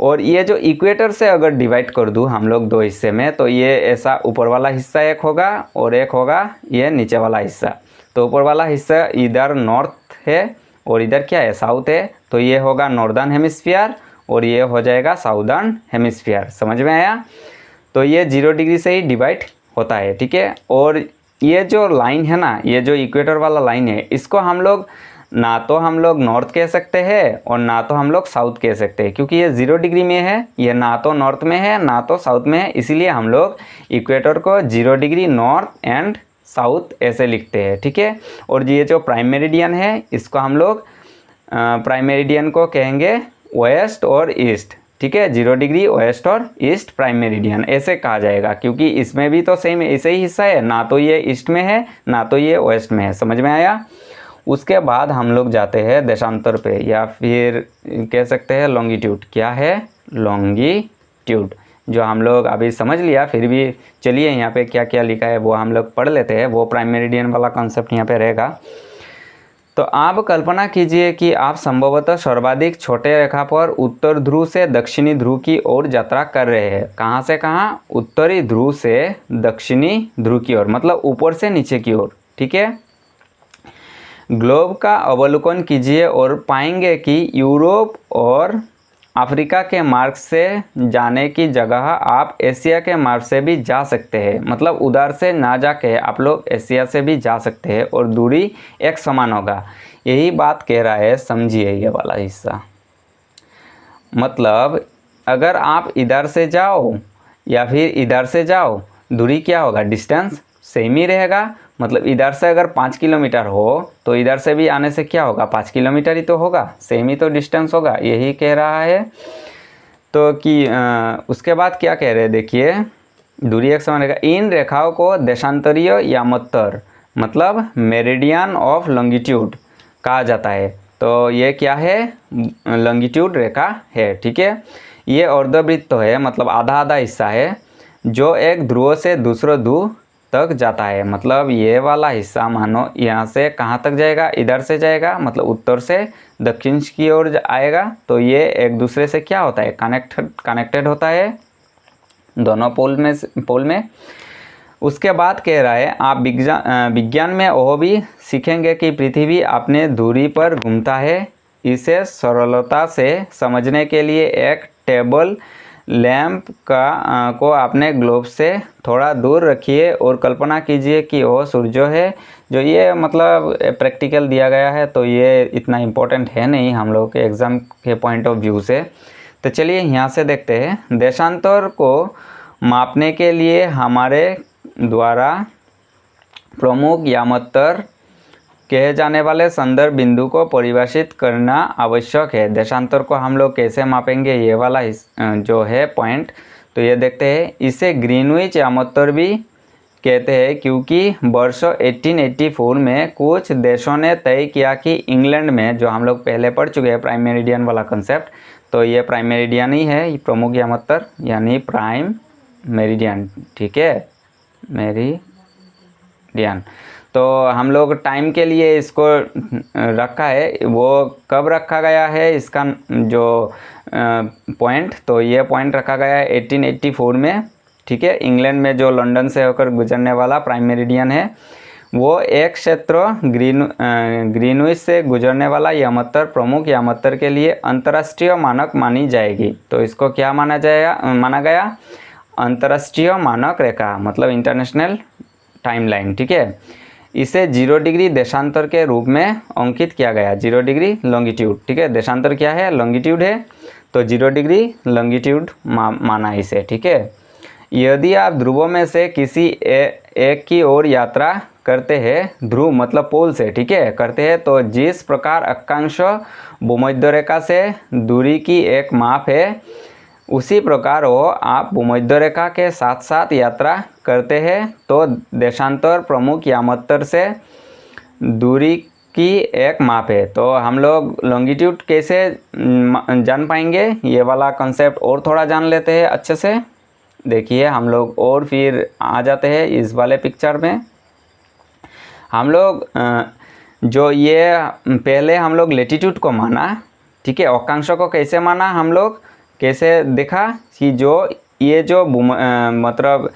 और ये जो इक्वेटर से अगर डिवाइड कर दूं हम लोग 2 हिस्से में, तो ये ऐसा ऊपर वाला हिस्सा एक होगा और एक होगा ये नीचे वाला हिस्सा। तो ऊपर वाला हिस्सा इधर नॉर्थ है और इधर क्या है, साउथ है। तो ये होगा नॉर्दर्न हेमिस्फीयर और ये हो जाएगा साउदर्न हेमिस्फीयर। समझ में आया। तो ये 0 डिग्री से ही डिवाइड होता है। ठीक है, और ये जो लाइन है ना, ये जो इक्वेटर वाला लाइन है, इसको हम लोग ना तो हम लोग नॉर्थ कह सकते हैं और ना तो हम लोग साउथ कह सकते हैं, क्योंकि ये 0 डिग्री में है, ये ना तो नॉर्थ में है ना तो साउथ में है। इसीलिए हम लोग इक्वेटर को 0 डिग्री नॉर्थ एंड साउथ ऐसे लिखते हैं। ठीक है, और ये जो प्राइम मेरिडियन है इसको हम लोग प्राइम मेरिडियन को कहेंगे वेस्ट और ईस्ट। ठीक है, 0 डिग्री वेस्ट और ईस्ट प्राइम मेरिडियन ऐसे कहा जाएगा, क्योंकि इसमें भी तो सेम ऐसे ही हिस्सा है, ना तो ये ईस्ट में है ना तो ये वेस्ट में है। समझ में आया। उसके बाद हम लोग जाते हैं देशांतर पे, या फिर कह सकते हैं लॉन्गिट्यूड। क्या है, लॉन्गिट्यूड, जो हम लोग अभी समझ लिया। फिर भी चलिए यहाँ पे क्या क्या लिखा है वो हम लोग पढ़ लेते हैं। वो प्राइम मेरिडियन वाला कॉन्सेप्ट यहाँ पे रहेगा। तो आप कल्पना कीजिए कि आप संभवतः सर्वाधिक छोटे रेखा पर उत्तर ध्रुव से दक्षिणी ध्रुव की ओर यात्रा कर रहे हैं। कहाँ से कहाँ, उत्तरी ध्रुव से दक्षिणी ध्रुव की ओर, मतलब ऊपर से नीचे की ओर। ठीक है, ग्लोब का अवलोकन कीजिए और पाएंगे कि यूरोप और अफ्रीका के मार्ग से जाने की जगह आप एशिया के मार्ग से भी जा सकते हैं। मतलब उधर से ना जाके आप लोग एशिया से भी जा सकते हैं और दूरी एक समान होगा, यही बात कह रहा है, समझिए ये वाला हिस्सा। मतलब अगर आप इधर से जाओ या फिर इधर से जाओ, दूरी क्या होगा, डिस्टेंस सेम ही रहेगा। मतलब इधर से अगर 5 किलोमीटर हो तो इधर से भी आने से क्या होगा, 5 किलोमीटर ही तो होगा, सेम ही तो डिस्टेंस होगा, यही कह रहा है। तो कि उसके बाद क्या कह रहे हैं, देखिए दूरी एक समान रहेगा। इन रेखाओं को देशांतरीय यामोत्तर मतलब मेरिडियन ऑफ लॉन्गिट्यूड कहा जाता है। तो ये क्या है, लॉन्गिट्यूड रेखा है, ठीक है। ये अर्धवृत्त तो है, मतलब आधा आधा हिस्सा है जो एक ध्रुव से दूसरे ध्रुव तक जाता है। मतलब ये वाला हिस्सा मानो यहाँ से कहाँ तक जाएगा, इधर से जाएगा, मतलब उत्तर से दक्षिण की ओर आएगा। तो ये एक दूसरे से क्या होता है, कनेक्टेड होता है दोनों पोल में। उसके बाद कह रहा है आप विज्ञान में वो भी सीखेंगे कि पृथ्वी अपने धुरी पर घूमता है। इसे सरलता से समझने के लिए एक टेबल लैंप को अपने ग्लोब से थोड़ा दूर रखिए और कल्पना कीजिए कि वो सूर्य है। जो ये मतलब प्रैक्टिकल दिया गया है, तो ये इतना इम्पोर्टेंट है नहीं हम लोग के एग्ज़ाम के पॉइंट ऑफ व्यू से। तो चलिए यहाँ से देखते हैं। देशांतर को मापने के लिए हमारे द्वारा प्रमुख यामोत्तर कहे जाने वाले संदर्भ बिंदु को परिभाषित करना आवश्यक है। देशांतर को हम लोग कैसे मापेंगे, ये वाला जो है पॉइंट, तो ये देखते हैं। इसे ग्रीनविच यामोत्तर भी कहते हैं क्योंकि वर्ष 1884 में कुछ देशों ने तय किया कि इंग्लैंड में, जो हम लोग पहले पढ़ चुके हैं प्राइम मेरिडियन वाला कंसेप्ट, तो ये प्राइम मेरिडियन ही है प्रमुख यामोत्तर, यानी प्राइम मेरिडियन, ठीक है, मेरिडियन। तो हम लोग टाइम के लिए इसको रखा है, वो कब रखा गया है इसका जो पॉइंट, तो ये पॉइंट रखा गया है 1884 में, ठीक है। इंग्लैंड में जो लंदन से होकर गुजरने वाला प्राइम मेरिडियन है, वो एक क्षेत्र ग्रीनविच से गुजरने वाला यामोत्तर प्रमुख यामोत्तर के लिए अंतर्राष्ट्रीय मानक मानी जाएगी। तो इसको क्या माना गया, अंतर्राष्ट्रीय मानक रेखा, मतलब इंटरनेशनल टाइमलाइन, ठीक है। इसे 0 डिग्री देशांतर के रूप में अंकित किया गया, 0 डिग्री लॉन्गिट्यूड, ठीक है। देशांतर क्या है, लॉन्गिट्यूड है, तो 0 डिग्री लॉन्गिट्यूड माना इसे, ठीक है। यदि आप ध्रुवों में से किसी एक की ओर यात्रा करते हैं, ध्रुव मतलब पोल से, ठीक है, करते हैं, तो जिस प्रकार अक्षांश भूमध्य रेखा से दूरी की एक माप है, उसी प्रकार हो आप भूमध्य रेखा के साथ साथ यात्रा करते हैं तो देशांतर प्रमुख यामोत्तर से दूरी की एक माप है। तो हम लोग लॉन्गिट्यूड कैसे जान पाएंगे, ये वाला कंसेप्ट और थोड़ा जान लेते हैं अच्छे से। देखिए हम लोग और फिर आ जाते हैं इस वाले पिक्चर में। हम लोग जो ये पहले हम लोग लेटीट्यूड को माना, ठीक है, अक्षांशों को कैसे माना, हम लोग कैसे देखा कि जो ये जो मतलब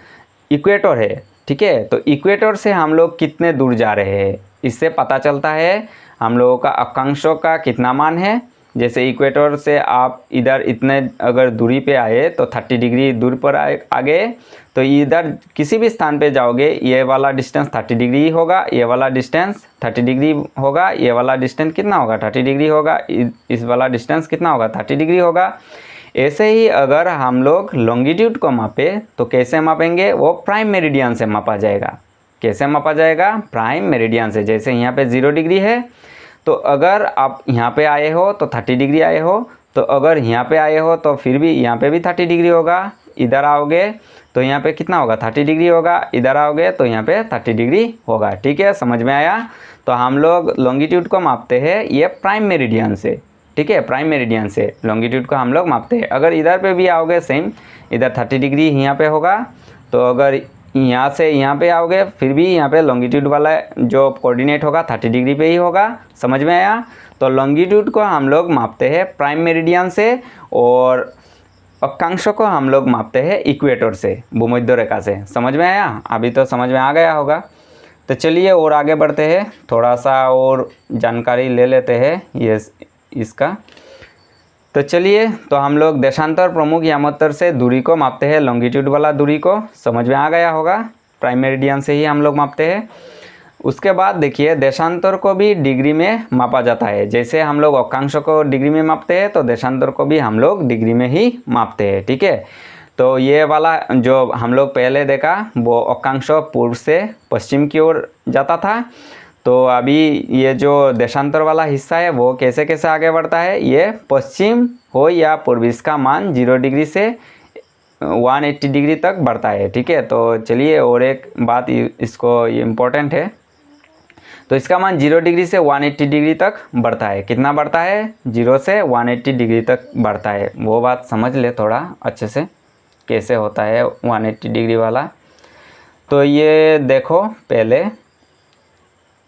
इक्वेटर है, ठीक है, तो इक्वेटर से हम लोग कितने दूर जा रहे हैं, इससे पता चलता है हम लोगों का अक्षांशों का कितना मान है। जैसे इक्वेटर से आप इधर इतने अगर दूरी पे आए तो 30 डिग्री दूर पर आ गए, तो इधर किसी भी स्थान पे जाओगे ये वाला डिस्टेंस 30 डिग्री होगा, ये वाला डिस्टेंस 30 डिग्री होगा, ये वाला डिस्टेंस कितना होगा, 30 डिग्री होगा, इस वाला डिस्टेंस कितना होगा, 30 डिग्री होगा। ऐसे ही अगर हम लोग लॉन्गिट्यूड को मापे तो कैसे मापेंगे, वो प्राइम मेरिडियन से मापा जाएगा। कैसे मापा जाएगा, प्राइम मेरिडियन से। जैसे यहाँ पे 0 डिग्री है, तो अगर आप यहाँ पे आए हो तो 30 डिग्री आए हो, तो अगर यहाँ पे आए हो तो फिर भी यहाँ पे भी 30 डिग्री होगा। इधर आओगे तो यहाँ पे कितना होगा, 30 डिग्री होगा, इधर आओगे तो यहाँ पे 30 डिग्री होगा, ठीक है, समझ में आया। तो हम लोग लॉन्गिट्यूड को मापते हैं ये प्राइम मेरिडियन से, ठीक है, प्राइम मेरिडियन से लॉन्गिट्यूड को हम लोग मापते हैं। अगर इधर पे भी आओगे सेम, इधर 30 डिग्री यहाँ पे होगा, तो अगर यहाँ से यहाँ पे आओगे फिर भी यहाँ पे लॉन्गिट्यूड वाला जो कोऑर्डिनेट होगा 30 डिग्री पे ही होगा, समझ में आया। तो लॉन्गिट्यूड को हम लोग मापते हैं प्राइम मेरिडियन से और अक्षांशों को हम लोग मापते हैं इक्वेटर से, भूमध्य रेखा से, समझ में आया। अभी तो समझ में आ गया होगा। तो चलिए और आगे बढ़ते हैं, थोड़ा सा और जानकारी ले लेते हैं ये इसका। तो चलिए, तो हम लोग देशांतर प्रमुख यामोत्तर से दूरी को मापते हैं, लॉन्गिट्यूड वाला दूरी को, समझ में आ गया होगा, प्राइम मेरिडियन से ही हम लोग मापते हैं। उसके बाद देखिए, देशांतर को भी डिग्री में मापा जाता है। जैसे हम लोग अक्षांश को डिग्री में मापते हैं, तो देशांतर को भी हम लोग डिग्री में ही मापते हैं, ठीक है। तो ये वाला जो हम लोग पहले देखा, वो अक्षांश पूर्व से पश्चिम की ओर जाता था। तो अभी ये जो देशांतर वाला हिस्सा है वो कैसे कैसे आगे बढ़ता है, ये पश्चिम हो या पूर्व, इसका मान 0 डिग्री से 180 डिग्री तक बढ़ता है, ठीक है। तो चलिए, और एक बात इसको इम्पोर्टेंट है, तो इसका मान 0 डिग्री से 180 डिग्री तक बढ़ता है। कितना बढ़ता है? 0 से 180 डिग्री तक बढ़ता है। वो बात समझ ले थोड़ा अच्छे से, कैसे होता है 180 डिग्री वाला। तो ये देखो, पहले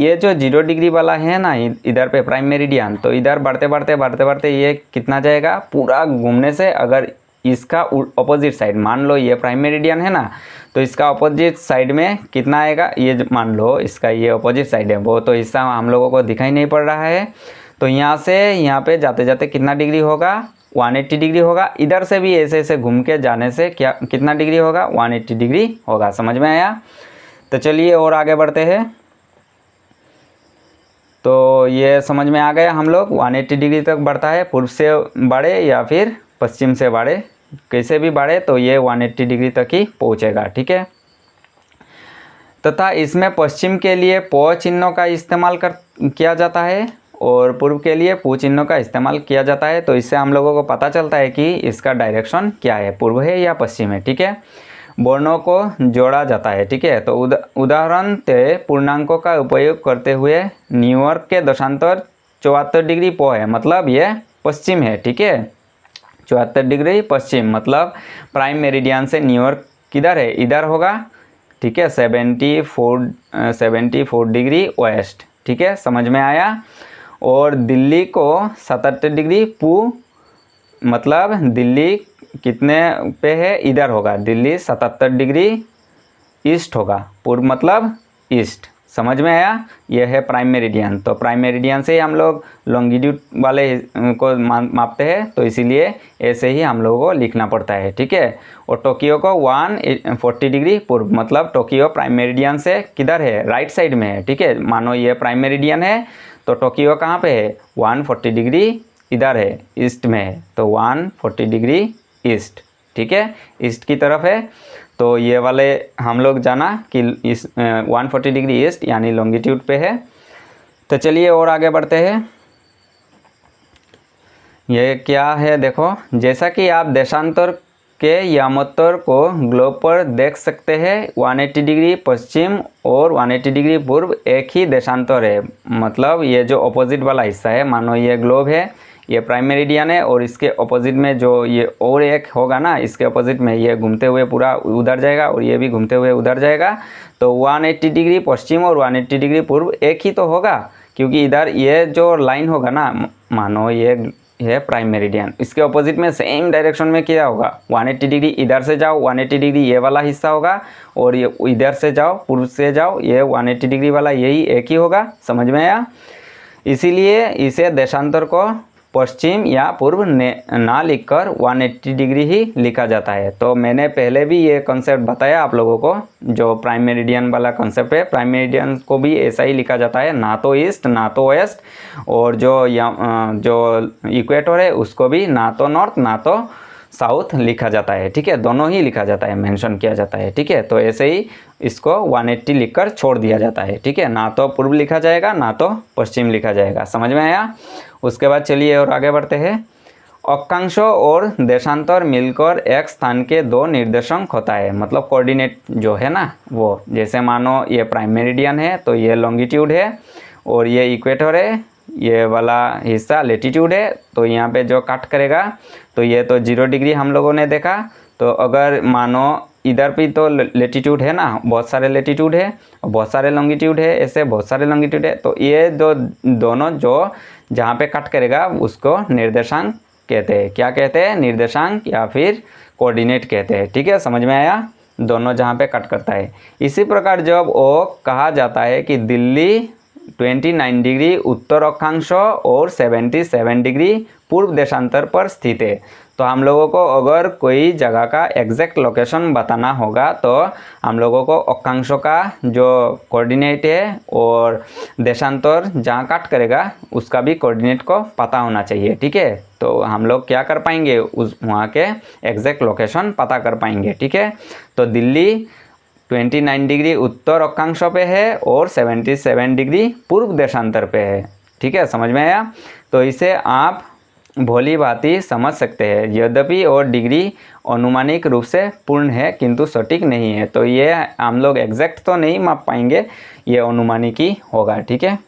ये जो 0 डिग्री वाला है ना, इधर पे प्राइम मेरिडियन, तो इधर बढ़ते बढ़ते ये कितना जाएगा, पूरा घूमने से, अगर इसका अपोजिट साइड, मान लो ये प्राइम मेरिडियन है ना, तो इसका अपोजिट साइड में कितना आएगा, ये मान लो इसका ये अपोजिट साइड है, वो तो हिस्सा हम लोगों को दिखाई नहीं पड़ रहा है। तो यहाँ से यहाँ पे जाते जाते कितना डिग्री होगा, 180 डिग्री होगा। इधर से भी ऐसे ऐसे घूम के जाने से क्या कितना डिग्री होगा, 180 डिग्री होगा। समझ में आया? तो चलिए और आगे बढ़ते हैं। तो ये समझ में आ गया, हम लोग 180 डिग्री तक बढ़ता है, पूर्व से बढ़े या फिर पश्चिम से बढ़े, कैसे भी बढ़े तो ये 180 डिग्री तक ही पहुँचेगा, ठीक है। तथा इसमें पश्चिम के लिए प चिन्हों का इस्तेमाल किया जाता है और पूर्व के लिए पू चिन्हों का इस्तेमाल किया जाता है। तो इससे हम लोगों को पता चलता है कि इसका डायरेक्शन क्या है, पूर्व है या पश्चिम है, ठीक है। वर्णों को जोड़ा जाता है, ठीक है। तो उदाहरण ते पूर्णांकों का उपयोग करते हुए न्यूयॉर्क के दशांतर 74 डिग्री पो है, मतलब ये पश्चिम है, ठीक है। 74 डिग्री पश्चिम, मतलब प्राइम मेरिडियन से न्यूयॉर्क किधर है, इधर होगा, ठीक है। 74 डिग्री वेस्ट, ठीक है, समझ में आया। और दिल्ली को 77 डिग्री पू, मतलब दिल्ली कितने पे है, इधर होगा, दिल्ली 77 डिग्री ईस्ट होगा, पूर्व मतलब ईस्ट। समझ में आया? यह है प्राइम मेरिडियन। तो प्राइम मेरिडियन से ही हम लोग लॉन्गिट्यूड वाले को मापते हैं, तो इसीलिए ऐसे ही हम लोगों को लिखना पड़ता है, ठीक है। और टोक्यो को 140 डिग्री पूर्व, मतलब टोक्यो प्राइम मेरिडियन से किधर है, राइट साइड में है, ठीक है। मानो ये प्राइम मेरिडियन है, तो टोक्यो कहाँ पे है, 140 डिग्री इधर है, ईस्ट में है, तो 140 डिग्री ईस्ट, ठीक है, ईस्ट की तरफ है। तो ये वाले हम लोग जाना कि इस 140 डिग्री ईस्ट यानी लॉन्गिट्यूड पे है। तो चलिए और आगे बढ़ते हैं। ये क्या है देखो, जैसा कि आप देशांतर के यामोत्तर को ग्लोब पर देख सकते हैं, 180 डिग्री पश्चिम और 180 डिग्री पूर्व एक ही देशांतर है। मतलब ये जो अपोजिट वाला हिस्सा है, मानो ये ग्लोब है, ये प्राइम मेरिडियन है, और इसके अपोजिट में जो ये और एक होगा ना, इसके अपोजिट में ये घूमते हुए पूरा उधर जाएगा और ये भी घूमते हुए उधर जाएगा। तो 180 डिग्री पश्चिम और 180 डिग्री पूर्व एक ही तो होगा, क्योंकि इधर ये जो लाइन होगा ना, मानो ये है प्राइम मेरिडियन, इसके अपोजिट में सेम डायरेक्शन में क्या होगा, 180 डिग्री इधर से जाओ, 180 डिग्री ये वाला हिस्सा होगा, और ये इधर से जाओ, पूर्व से जाओ, ये 180 डिग्री वाला यही एक ही होगा। समझ में आया? इसीलिए इसे देशांतर को पश्चिम या पूर्व ना लिखकर 180 डिग्री ही लिखा जाता है। तो मैंने पहले भी ये कॉन्सेप्ट बताया आप लोगों को, जो प्राइम मेरिडियन वाला कॉन्सेप्ट है, प्राइम मेरिडियन को भी ऐसा ही लिखा जाता है, ना तो ईस्ट ना तो वेस्ट, और जो इक्वेटर है उसको भी ना तो नॉर्थ ना तो साउथ लिखा जाता है, ठीक है, दोनों ही लिखा जाता है, मेंशन किया जाता है, ठीक है। तो ऐसे ही इसको 180 लिखकर छोड़ दिया जाता है, ठीक है, ना तो पूर्व लिखा जाएगा ना तो पश्चिम लिखा जाएगा। समझ में आया? उसके बाद चलिए और आगे बढ़ते हैं। अक्षांशों और देशांतर मिलकर एक स्थान के दो निर्देशांक होता है, मतलब कोऑर्डिनेट जो है ना वो। जैसे मानो ये प्राइम मेरिडियन है तो ये लॉन्गिट्यूड है, और ये इक्वेटर है, ये वाला हिस्सा लेटीट्यूड है। तो यहाँ पे जो कट करेगा, तो ये तो 0 डिग्री हम लोगों ने देखा। तो अगर मानो इधर भी तो लेटीट्यूड है ना, बहुत सारे लेटीट्यूड है और बहुत सारे लॉन्गिट्यूड है, ऐसे बहुत सारे लॉन्गिट्यूड है। तो ये दोनों जो जहाँ पे कट करेगा उसको निर्देशांक कहते हैं। क्या कहते हैं? निर्देशांक या फिर कोऑर्डिनेट कहते हैं, ठीक है। समझ में आया? दोनों जहाँ पे कट करता है। इसी प्रकार जब वो कहा जाता है कि दिल्ली 29 डिग्री उत्तर अक्षांश और 77 डिग्री पूर्व देशांतर पर स्थित है, तो हम लोगों को अगर कोई जगह का एग्जैक्ट लोकेशन बताना होगा तो हम लोगों को अक्षांशों का जो कोऑर्डिनेट है और देशांतर जहाँ काट करेगा उसका भी कोऑर्डिनेट को पता होना चाहिए, ठीक है। तो हम लोग क्या कर पाएंगे, उस वहाँ के एग्जैक्ट लोकेशन पता कर पाएंगे, ठीक है। तो दिल्ली 29 डिग्री उत्तर अक्षांश पे है और 77 डिग्री पूर्व देशांतर पे है, ठीक है, समझ में आया। तो इसे आप भोली भांति समझ सकते हैं। यद्यपि और डिग्री अनुमानिक रूप से पूर्ण है किंतु सटीक नहीं है, तो ये हम लोग एग्जैक्ट तो नहीं माप पाएंगे, ये अनुमानिक ही होगा, ठीक है।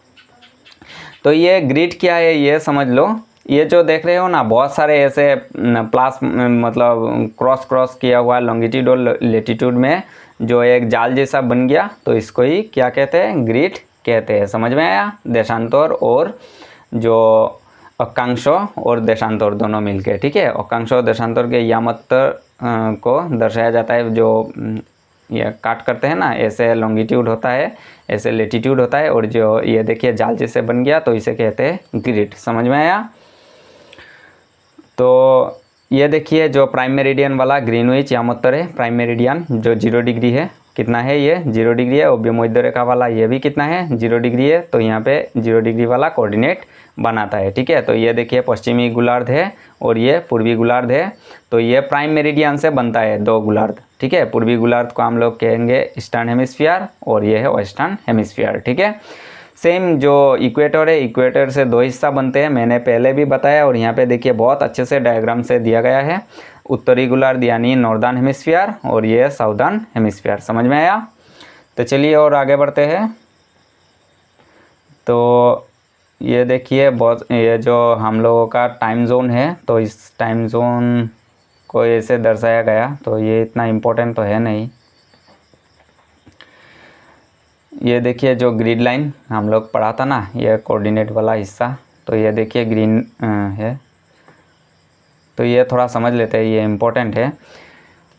तो ये ग्रिड क्या है ये समझ लो। ये जो देख रहे हो ना, बहुत सारे ऐसे प्लस मतलब क्रॉस क्रॉस किया हुआ लॉन्गिट्यूड और लेटीट्यूड में जो एक जाल जैसा बन गया, तो इसको ही क्या कहते हैं, ग्रिड कहते हैं। समझ में आया। देशांतर और जो अक्षांश और देशांतर दोनों मिलके, ठीक है। अक्षांश और देशांतर के यामत्तर को दर्शाया जाता है, जो ये काट करते हैं ना, ऐसे लॉन्गिट्यूड होता है, ऐसे लेटीट्यूड होता है, और जो ये देखिए जाल जैसे बन गया तो इसे कहते हैं ग्रिड। समझ में आया। तो ये देखिए जो प्राइम मेरिडियन वाला ग्रीनविच यामोत्तर है, प्राइम मेरिडियन जो 0 डिग्री है, कितना है ये 0 डिग्री है। और भूमध्य रेखा वाला ये भी कितना है 0 डिग्री है। तो यहाँ पे 0 डिग्री वाला कोऑर्डिनेट बनाता है, ठीक है। तो ये देखिए पश्चिमी गोलार्ध है और ये पूर्वी गोलार्ध है। तो ये प्राइम मेरिडियन से बनता है 2 गोलार्ध, ठीक है। पूर्वी गोलार्ध को हम लोग कहेंगे ईस्टर्न हेमिस्फीयर और ये है वेस्टर्न हेमिस्फीयर, ठीक है। सेम जो इक्वेटर है, इक्वेटर से 2 हिस्सा बनते हैं, मैंने पहले भी बताया। और यहाँ पे देखिए बहुत अच्छे से डायग्राम से दिया गया है। उत्तरी गोलार्ध यानी नॉर्दर्न हेमिस्फीयर और ये साउदर्न हेमिस्फीयर। समझ में आया। तो चलिए और आगे बढ़ते हैं। तो ये देखिए बहुत, ये जो हम लोगों का टाइम जोन है, तो इस टाइम जोन को ऐसे दर्शाया गया, तो ये इतना इम्पोर्टेंट तो है नहीं। ये देखिए जो ग्रिड लाइन हम लोग पढ़ा था ना, ये कोऑर्डिनेट वाला हिस्सा, तो ये देखिए ग्रीन है, तो ये थोड़ा समझ लेते हैं, ये इम्पोर्टेंट है।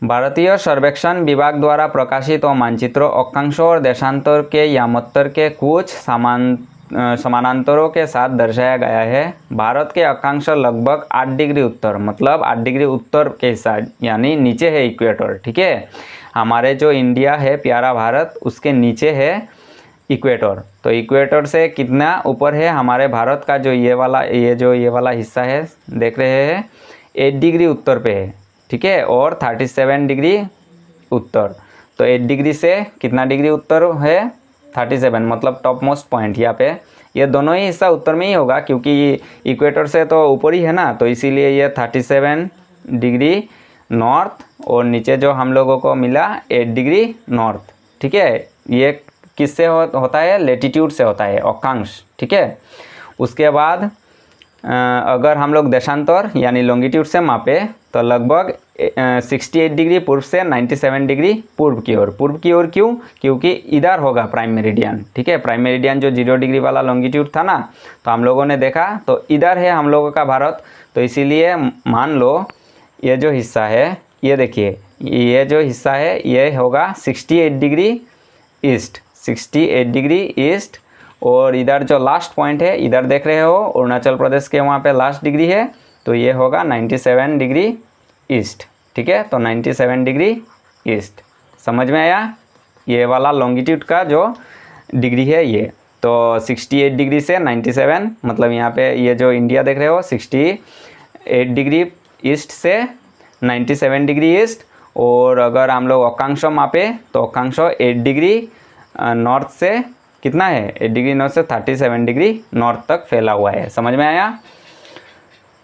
भारतीय सर्वेक्षण विभाग द्वारा प्रकाशित मानचित्रों अक्षांशों और देशांतर के यामोत्तर के कुछ समानांतरों के साथ दर्शाया गया है। भारत के अक्षांश लगभग 8 डिग्री उत्तर, मतलब 8 डिग्री उत्तर के हिस्सा यानी नीचे है इक्वेटर, ठीक है। हमारे जो इंडिया है प्यारा भारत, उसके नीचे है इक्वेटर। तो इक्वेटर से कितना ऊपर है हमारे भारत का जो ये वाला हिस्सा है, देख रहे हैं 8 डिग्री उत्तर पे है, ठीक है। और 37 डिग्री उत्तर, तो 8 डिग्री से कितना डिग्री उत्तर है 37, मतलब टॉप मोस्ट पॉइंट यहाँ पे। ये दोनों ही हिस्सा उत्तर में ही होगा क्योंकि इक्वेटर से तो ऊपर ही है ना, तो इसीलिए ये 37 डिग्री नॉर्थ और नीचे जो हम लोगों को मिला 8 डिग्री नॉर्थ, ठीक है। ये किससे होता है, लेटीट्यूड से होता है, अक्षांश, ठीक है। उसके बाद अगर हम लोग देशांतर यानी लॉन्गिट्यूड से मापे तो लगभग 68 डिग्री पूर्व से 97 डिग्री पूर्व की ओर क्यों, क्योंकि इधर होगा प्राइम मेरिडियन, ठीक है। प्राइम मेरिडियन जो 0 डिग्री वाला लॉन्गिट्यूड था ना, तो हम लोगों ने देखा तो इधर है हम लोगों का भारत। तो इसीलिए मान लो ये जो हिस्सा है, ये देखिए ये जो हिस्सा है ये होगा 68 डिग्री ईस्ट, 68 डिग्री ईस्ट। और इधर जो लास्ट पॉइंट है, इधर देख रहे हो अरुणाचल प्रदेश के वहाँ पे लास्ट डिग्री है, तो ये होगा 97 डिग्री ईस्ट, ठीक है। तो 97 डिग्री ईस्ट, समझ में आया। ये वाला लॉन्गिट्यूड का जो डिग्री है ये, तो 68 डिग्री से 97, मतलब यहाँ पे ये जो इंडिया देख रहे हो 68 डिग्री ईस्ट से 97 डिग्री ईस्ट। और अगर हम लोग अक्षांश मापे तो अक्षांश 8 डिग्री नॉर्थ से कितना है, 8 डिग्री नॉर्थ से 37 डिग्री नॉर्थ तक फैला हुआ है। समझ में आया।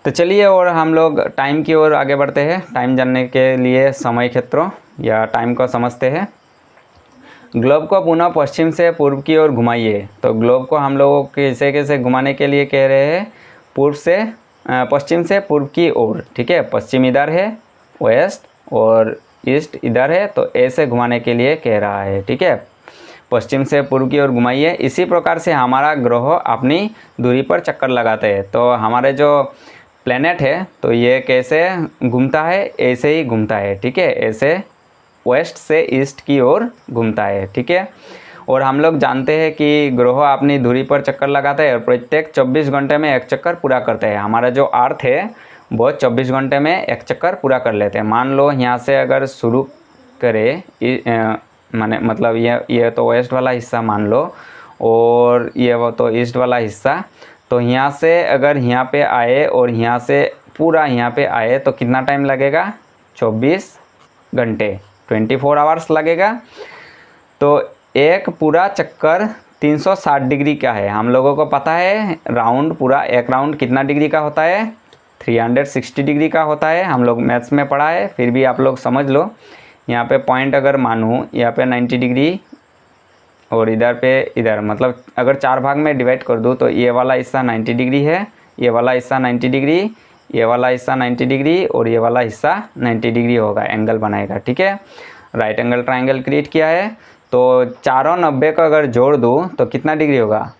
तो चलिए और हम लोग टाइम की ओर आगे बढ़ते हैं। टाइम जानने के लिए समय क्षेत्रों या टाइम को समझते हैं। ग्लोब को पुनः पश्चिम से पूर्व की ओर घुमाइए। तो ग्लोब को हम लोगों कैसे कैसे घुमाने के लिए कह रहे हैं, पूर्व से पश्चिम से पूर्व की ओर, ठीक है। पश्चिम इधर है, वेस्ट और ईस्ट इधर है, तो ऐसे घुमाने के लिए कह रहा है, ठीक है। पश्चिम से पूर्व की ओर घुमाइए। इसी प्रकार से हमारा ग्रह अपनी दूरी पर चक्कर लगाते हैं। तो हमारे जो प्लेनेट है तो ये कैसे घूमता है, ऐसे ही घूमता है, ठीक है, ऐसे वेस्ट से ईस्ट की ओर घूमता है, ठीक है। और हम लोग जानते हैं कि ग्रह अपनी धुरी पर चक्कर लगाता है और प्रत्येक 24 घंटे में एक चक्कर पूरा करते हैं। हमारा जो अर्थ है वो 24 घंटे में एक चक्कर पूरा कर लेते हैं। मान लो यहाँ से अगर शुरू करें, मतलब ये तो वेस्ट वाला हिस्सा मान लो और ये वो तो ईस्ट वाला हिस्सा, तो यहाँ से अगर यहाँ पे आए और यहाँ से पूरा यहाँ पे आए तो कितना टाइम लगेगा? 24 घंटे, 24 आवर्स लगेगा। तो एक पूरा चक्कर 360 डिग्री का है। हम लोगों को पता है राउंड, पूरा एक राउंड कितना डिग्री का होता है? 360 डिग्री का होता है। हम लोग मैथ्स में पढ़ा है, फिर भी आप लोग समझ लो। यहाँ पे पॉइंट अगर मानूँ, यहाँ पे 90 डिग्री और इधर पे इधर, मतलब अगर 4 भाग में डिवाइड कर दूँ तो ये वाला हिस्सा 90 डिग्री है, ये वाला हिस्सा 90 डिग्री, ये वाला हिस्सा 90 डिग्री और ये वाला हिस्सा 90 डिग्री होगा, एंगल बनाएगा, ठीक है। राइट एंगल ट्रायंगल क्रिएट किया है। तो चारों 90 को अगर जोड़ दूँ तो कितना डिग्री होगा?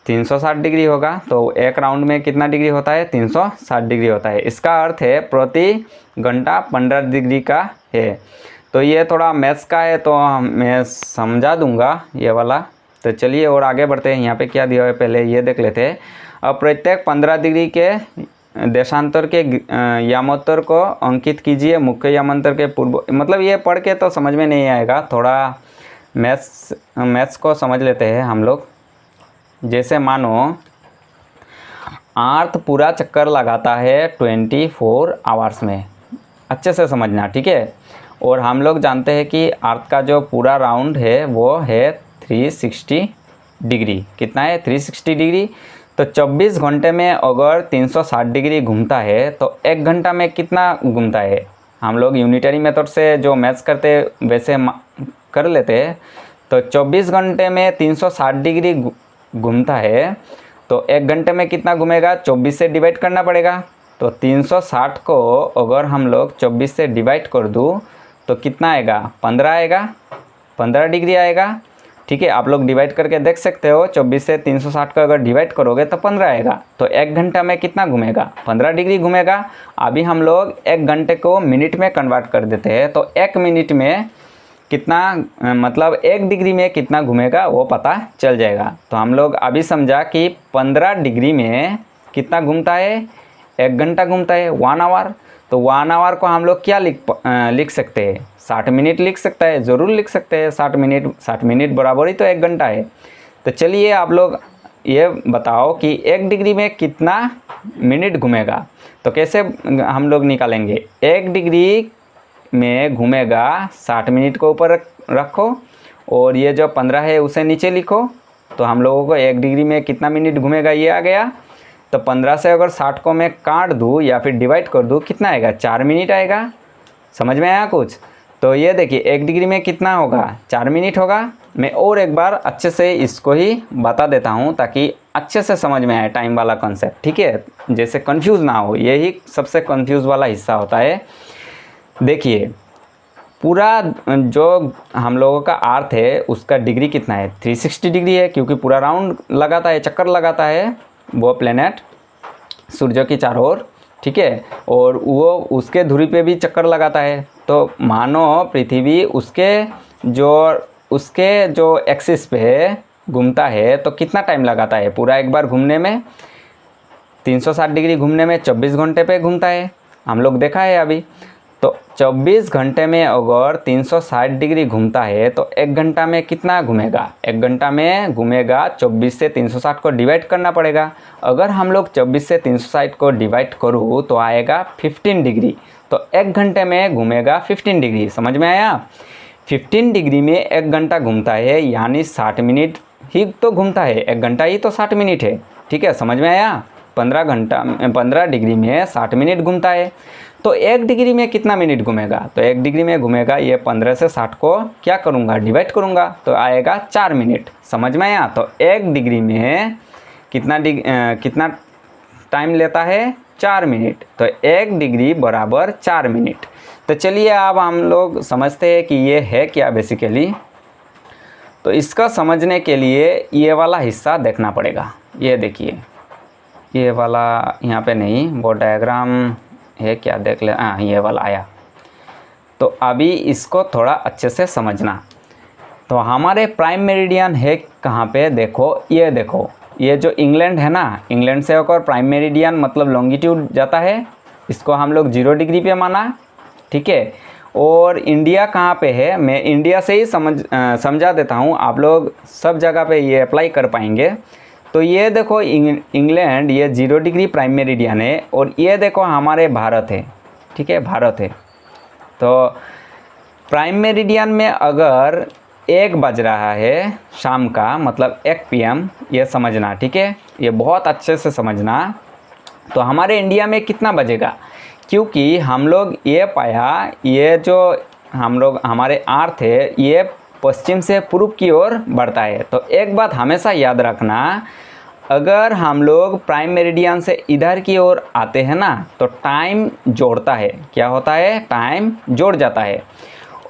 360 डिग्री होगा। तो एक राउंड में कितना डिग्री होता है? 360 डिग्री होता है। इसका अर्थ है प्रति घंटा 15 डिग्री का है। तो ये थोड़ा मैथ्स का है तो मैं समझा दूंगा ये वाला। तो चलिए और आगे बढ़ते हैं। यहाँ पे क्या दिया है पहले ये देख लेते हैं। अब प्रत्येक 15 डिग्री के देशांतर के यामोत्तर को अंकित कीजिए। मुख्य यामांतर के पूर्व, मतलब ये पढ़ के तो समझ में नहीं आएगा, थोड़ा मैथ्स को समझ लेते हैं हम लोग। जैसे मानो अर्थ पूरा चक्कर लगाता है 24 आवर्स में, अच्छे से समझना, ठीक है। और हम लोग जानते हैं कि अर्थ का जो पूरा राउंड है वो है 360 डिग्री। कितना है? 360 डिग्री। तो 24 घंटे में अगर 360 डिग्री घूमता है तो 1 घंटा में कितना घूमता है? हम लोग यूनिटरी मेथड से जो मैथ्स करते वैसे कर लेते हैं। तो 24 घंटे में 360 डिग्री घूमता है तो 1 घंटे में कितना घूमेगा? 24 से डिवाइड करना पड़ेगा। तो 360 को अगर हम लोग 24 से डिवाइड कर दूँ तो कितना आएगा? 15 आएगा, 15 डिग्री आएगा, ठीक है। आप लोग डिवाइड करके देख सकते हो। 24 से 360 का अगर डिवाइड करोगे तो 15 आएगा। तो 1 घंटा में कितना घूमेगा? 15 डिग्री घूमेगा। अभी हम लोग 1 घंटे को मिनट में कन्वर्ट कर देते हैं। तो 1 मिनट में कितना, मतलब 1 डिग्री में कितना घूमेगा वो पता चल जाएगा। तो हम लोग अभी समझा कि 15 डिग्री में कितना घूमता है? 1 घंटा घूमता है, 1 आवर। तो 1 आवर को हम लोग क्या लिख सकते हैं? 60 मिनट लिख सकता है, ज़रूर लिख सकते हैं। 60 मिनट बराबर ही तो 1 घंटा है। तो चलिए आप लोग ये बताओ कि 1 डिग्री में कितना मिनट घूमेगा। तो कैसे हम लोग निकालेंगे? 1 डिग्री में घूमेगा 60 मिनट को ऊपर रखो और ये जो 15 है उसे नीचे लिखो। तो हम लोगों को 1 डिग्री में कितना मिनट घूमेगा ये आ गया। तो 15 से अगर 60 को मैं काट दूँ या फिर डिवाइड कर दूँ, कितना आएगा? 4 मिनट आएगा। समझ में आया कुछ? तो ये देखिए 1 डिग्री में कितना होगा? 4 मिनट होगा। मैं और एक बार अच्छे से इसको ही बता देता हूँ ताकि अच्छे से समझ में आए टाइम वाला कॉन्सेप्ट, ठीक है। जैसे कंफ्यूज ना हो, यही सबसे कंफ्यूज वाला हिस्सा होता है। देखिए पूरा जो हम लोगों का अर्थ है उसका डिग्री कितना है? 360 डिग्री है, क्योंकि पूरा राउंड लगाता है, चक्कर लगाता है वो प्लेनेट सूर्य की चारों ओर, ठीक है। और वो उसके धुरी पे भी चक्कर लगाता है। तो मानो पृथ्वी उसके जो एक्सिस पे घूमता है तो कितना टाइम लगाता है पूरा एक बार घूमने में? 360 डिग्री घूमने में 24 घंटे पे घूमता है, हम लोग देखा है अभी। तो 24 घंटे में अगर 360 डिग्री घूमता है तो 1 घंटा में कितना घूमेगा? 1 घंटा में घूमेगा 24 से 360 को डिवाइड करना पड़ेगा। अगर हम लोग 24 से 360 को डिवाइड करूँ तो आएगा 15 डिग्री। तो 1 घंटे में घूमेगा 15 डिग्री। समझ में आया? 15 डिग्री में 1 घंटा घूमता है, यानी 60 मिनट ही तो घूमता है। 1 घंटा ही तो 60 मिनट है, ठीक है। समझ में आया? 15 डिग्री में 60 मिनट घूमता है। तो 1 डिग्री में कितना मिनट घूमेगा? तो 1 डिग्री में घूमेगा, ये 15 से 60 को क्या करूँगा? डिवाइड करूँगा, तो आएगा 4 मिनट। समझ में आया? तो 1 डिग्री में कितना टाइम लेता है? 4 मिनट। तो 1 डिग्री बराबर 4 मिनट। तो चलिए अब हम लोग समझते हैं कि ये है क्या बेसिकली। तो इसका समझने के लिए ये वाला हिस्सा देखना पड़ेगा। ये देखिए, ये वाला यहाँ पे नहीं, वो डायग्राम है क्या, देख ले। हाँ, ये वाला आया। तो अभी इसको थोड़ा अच्छे से समझना। तो हमारे प्राइम मेरिडियन है कहाँ पे, देखो ये जो इंग्लैंड है ना, इंग्लैंड से होकर प्राइम मेरिडियन मतलब लॉन्गिट्यूड जाता है, इसको हम लोग 0 डिग्री पे माना, ठीक है। और इंडिया कहाँ पे है, मैं इंडिया से ही समझा देता हूँ, आप लोग सब जगह पे ये अप्लाई कर पाएंगे। तो ये देखो इंग्लैंड, ये 0 डिग्री प्राइम मेरिडियन है, और ये देखो हमारे भारत है, ठीक है, भारत है। तो प्राइम मेरिडियन में अगर 1 बज रहा है शाम का, मतलब 1 PM, ये समझना, ठीक है, ये बहुत अच्छे से समझना। तो हमारे इंडिया में कितना बजेगा, क्योंकि हम लोग ये पाया, ये जो हमारे अर्थ है ये पश्चिम से पूर्व की ओर बढ़ता है। तो एक बात हमेशा याद रखना, अगर हम लोग प्राइम मेरिडियन से इधर की ओर आते हैं ना, तो टाइम जोड़ता है, क्या होता है, टाइम जोड़ जाता है।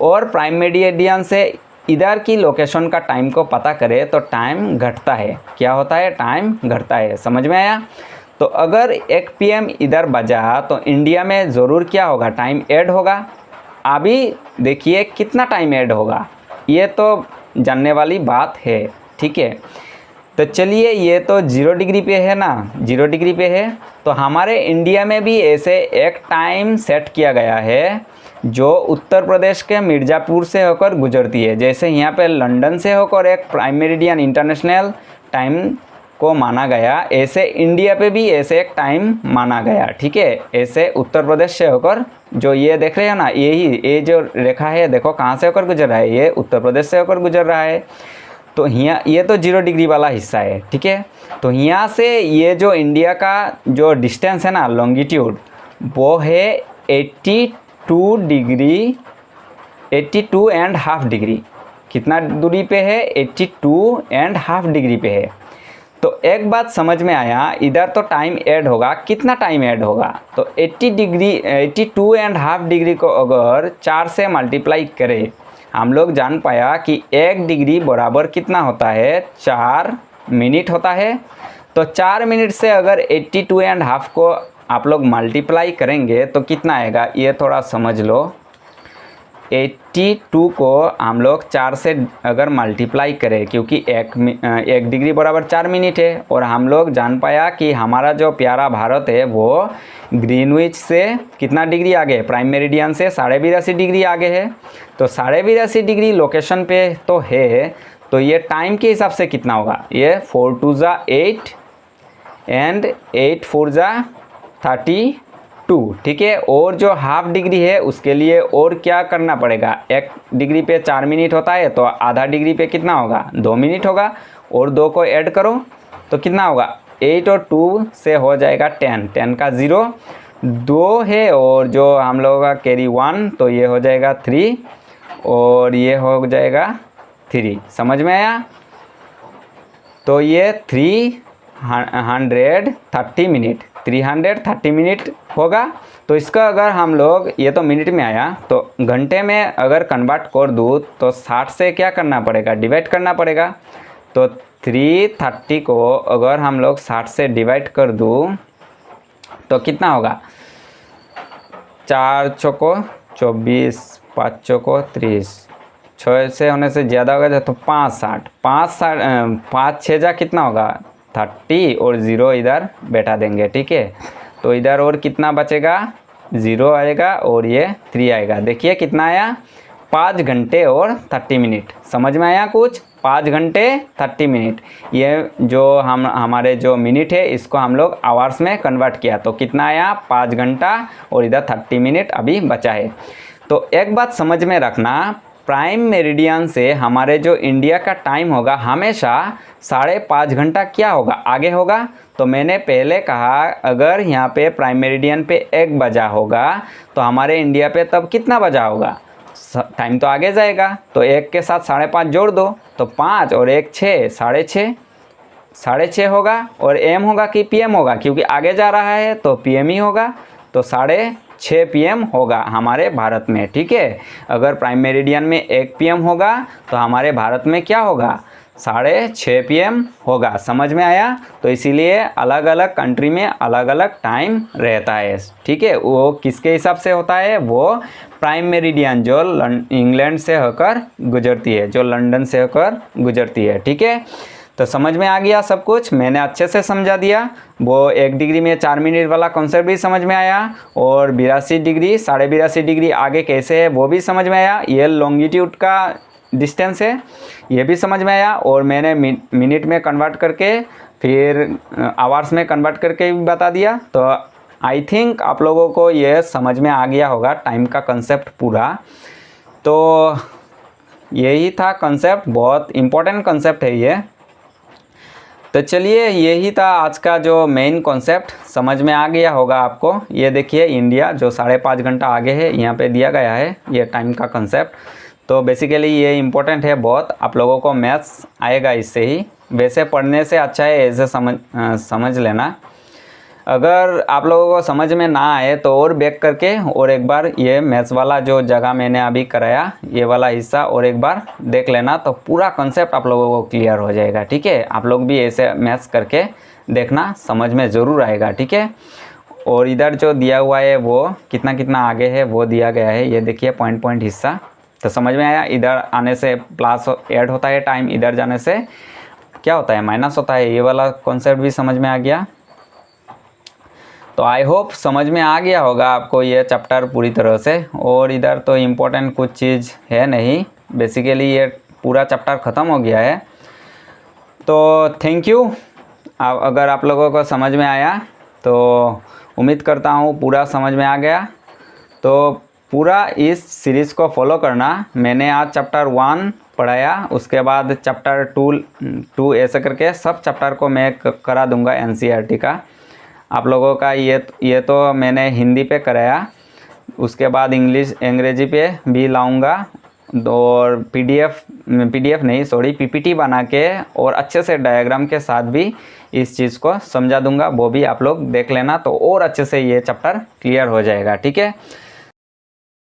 और प्राइम मेरिडियन से इधर की लोकेशन का टाइम को पता करें तो टाइम घटता है, क्या होता है, टाइम घटता है। समझ में आया। तो अगर 1 PM इधर बजा तो इंडिया में ज़रूर क्या होगा, टाइम ऐड होगा। अभी देखिए कितना टाइम ऐड होगा, ये तो जानने वाली बात है, ठीक है। तो चलिए, ये तो 0 डिग्री पे है ना, 0 डिग्री पे है। तो हमारे इंडिया में भी ऐसे एक टाइम सेट किया गया है जो उत्तर प्रदेश के मिर्ज़ापुर से होकर गुजरती है। जैसे यहाँ पे लंदन से होकर एक प्राइम मेरिडियन इंटरनेशनल टाइम को माना गया, ऐसे इंडिया पे भी ऐसे एक टाइम माना गया, ठीक है। ऐसे उत्तर प्रदेश से होकर, जो ये देख रहे हो ना, ये जो रेखा है, देखो कहाँ से होकर गुजर रहा है, ये उत्तर प्रदेश से होकर गुजर रहा है। तो यहाँ ये तो 0 डिग्री वाला हिस्सा है, ठीक है। तो यहाँ से ये जो इंडिया का जो डिस्टेंस है ना, लॉन्गिट्यूड, वो है 82 डिग्री, 82.5 डिग्री। कितना दूरी पे है, 82.5 डिग्री पे है। तो एक बात समझ में आया, इधर तो टाइम ऐड होगा, कितना टाइम ऐड होगा, तो 82.5 डिग्री को अगर 4 से मल्टीप्लाई करें, हम लोग जान पाया कि 1 डिग्री बराबर कितना होता है, 4 मिनट होता है। तो 4 मिनट से अगर 82.5 को आप लोग मल्टीप्लाई करेंगे तो कितना आएगा, ये थोड़ा समझ लो। 82 को हम लोग 4 से अगर मल्टीप्लाई करें, क्योंकि 1 डिग्री बराबर 4 मिनट है, और हम लोग जान पाया कि हमारा जो प्यारा भारत है वो ग्रीनविच से कितना डिग्री आगे है, प्राइम मेरिडियन से 82.5 डिग्री आगे है। तो 82.5 डिग्री लोकेशन पे तो है, तो ये टाइम के हिसाब से कितना होगा, ये 4 2 जा 8 एंड 8 4 जा 32, ठीक है। और जो हाफ डिग्री है उसके लिए और क्या करना पड़ेगा, 1 डिग्री पे 4 मिनट होता है, तो आधा डिग्री पे कितना होगा, 2 मिनट होगा, और 2 को ऐड करो तो कितना होगा, 8 और 2 से हो जाएगा 10, 10 का 0 2 है, और जो हम लोगों का कैरी 1, तो ये हो जाएगा 3, और ये हो जाएगा 3। समझ में आया। तो ये 330 मिनट, 330 मिनट होगा। तो इसका अगर हम लोग, ये तो मिनट में आया, तो घंटे में अगर कन्वर्ट कर दूँ तो 60 से क्या करना पड़ेगा, डिवाइड करना पड़ेगा। तो 330 को अगर हम लोग 60 से डिवाइड कर दूँ तो कितना होगा, 4 चौको 24, 5 चौको 30, 6 से होने से ज़्यादा होगा तो 5 6 जा कितना होगा, 30, और 0 इधर बैठा देंगे, ठीक है। तो इधर और कितना बचेगा, 0 आएगा और ये 3 आएगा। देखिए कितना आया, 5 घंटे और 30 मिनट। समझ में आया कुछ, 5 घंटे 30 मिनट। ये जो हमारे जो मिनट है इसको हम लोग आवर्स में कन्वर्ट किया, तो कितना आया, 5 घंटा और इधर 30 मिनट अभी बचा है। तो एक बात समझ में रखना, प्राइम मेरिडियन से हमारे जो इंडिया का टाइम होगा हमेशा 5.5 घंटा क्या होगा, आगे होगा। तो मैंने पहले कहा, अगर यहाँ पे प्राइम मेरिडियन पे 1 बजा होगा तो हमारे इंडिया पे तब कितना बजा होगा, टाइम तो आगे जाएगा। तो 1 के साथ 5.5 जोड़ दो, तो 5 और 1 6, 6.5 होगा। और एम होगा कि PM होगा, क्योंकि आगे जा रहा है तो PM ही होगा। तो 6:30 PM होगा हमारे भारत में, ठीक है। अगर प्राइम मेरिडियन में 1 PM होगा तो हमारे भारत में क्या होगा, 6:30 PM होगा। समझ में आया? तो इसीलिए अलग अलग कंट्री में अलग अलग टाइम रहता है, ठीक है। वो किसके हिसाब से होता है? वो प्राइम मेरिडियन जो इंग्लैंड से होकर गुजरती है, जो लंदन से होकर गुजरती है, ठीक है। तो समझ में आ गया सब कुछ, मैंने अच्छे से समझा दिया। वो 1 डिग्री में 4 मिनट वाला कॉन्सेप्ट भी समझ में आया, और 82 डिग्री 82.5 डिग्री आगे कैसे है वो भी समझ में आया। ये लॉन्गिट्यूड का डिस्टेंस है, ये भी समझ में आया। और मैंने मिनट में कन्वर्ट करके फिर आवर्स में कन्वर्ट करके भी बता दिया। तो आई थिंक आप लोगों को ये समझ में आ गया होगा टाइम का कंसेप्ट पूरा। तो यही था कंसेप्ट, बहुत इम्पोर्टेंट कंसेप्ट है ये। तो चलिए, यही था आज का जो मेन कॉन्सेप्ट, समझ में आ गया होगा आपको। ये देखिए इंडिया जो 5.5 घंटा आगे है, यहाँ पे दिया गया है ये टाइम का कॉन्सेप्ट। तो बेसिकली ये इम्पोर्टेंट है बहुत, आप लोगों को मैथ्स आएगा इससे ही। वैसे पढ़ने से अच्छा है ऐसे समझ लेना। अगर आप लोगों को समझ में ना आए तो और बैक करके और एक बार ये मैथ्स वाला जो जगह मैंने अभी कराया, ये वाला हिस्सा और एक बार देख लेना, तो पूरा कॉन्सेप्ट आप लोगों को क्लियर हो जाएगा, ठीक है। आप लोग भी ऐसे मैथ्स करके देखना, समझ में ज़रूर आएगा, ठीक है। और इधर जो दिया हुआ है वो कितना कितना आगे है वो दिया गया है, ये देखिए पॉइंट पॉइंट हिस्सा। तो समझ में आया? इधर आने से प्लस ऐड होता है टाइम, इधर जाने से क्या होता है? माइनस होता है। ये वाला कॉन्सेप्ट भी समझ में आ गया। तो आई होप समझ में आ गया होगा आपको ये चैप्टर पूरी तरह से। और इधर तो इम्पोर्टेंट कुछ चीज़ है नहीं, बेसिकली ये पूरा चैप्टर ख़त्म हो गया है। तो थैंक यू। अगर आप लोगों को समझ में आया तो उम्मीद करता हूँ पूरा समझ में आ गया। तो पूरा इस सीरीज़ को फॉलो करना। मैंने आज चैप्टर 1 पढ़ाया, उसके बाद चैप्टर 2 ऐसे करके सब चैप्टर को मैं करा दूँगा NCERT का। आप लोगों का ये तो मैंने हिंदी पे कराया, उसके बाद अंग्रेजी पे भी लाऊंगा, और पीडीएफ नहीं सॉरी PPT बना के और अच्छे से डायग्राम के साथ भी इस चीज़ को समझा दूंगा, वो भी आप लोग देख लेना, तो और अच्छे से ये चैप्टर क्लियर हो जाएगा, ठीक है।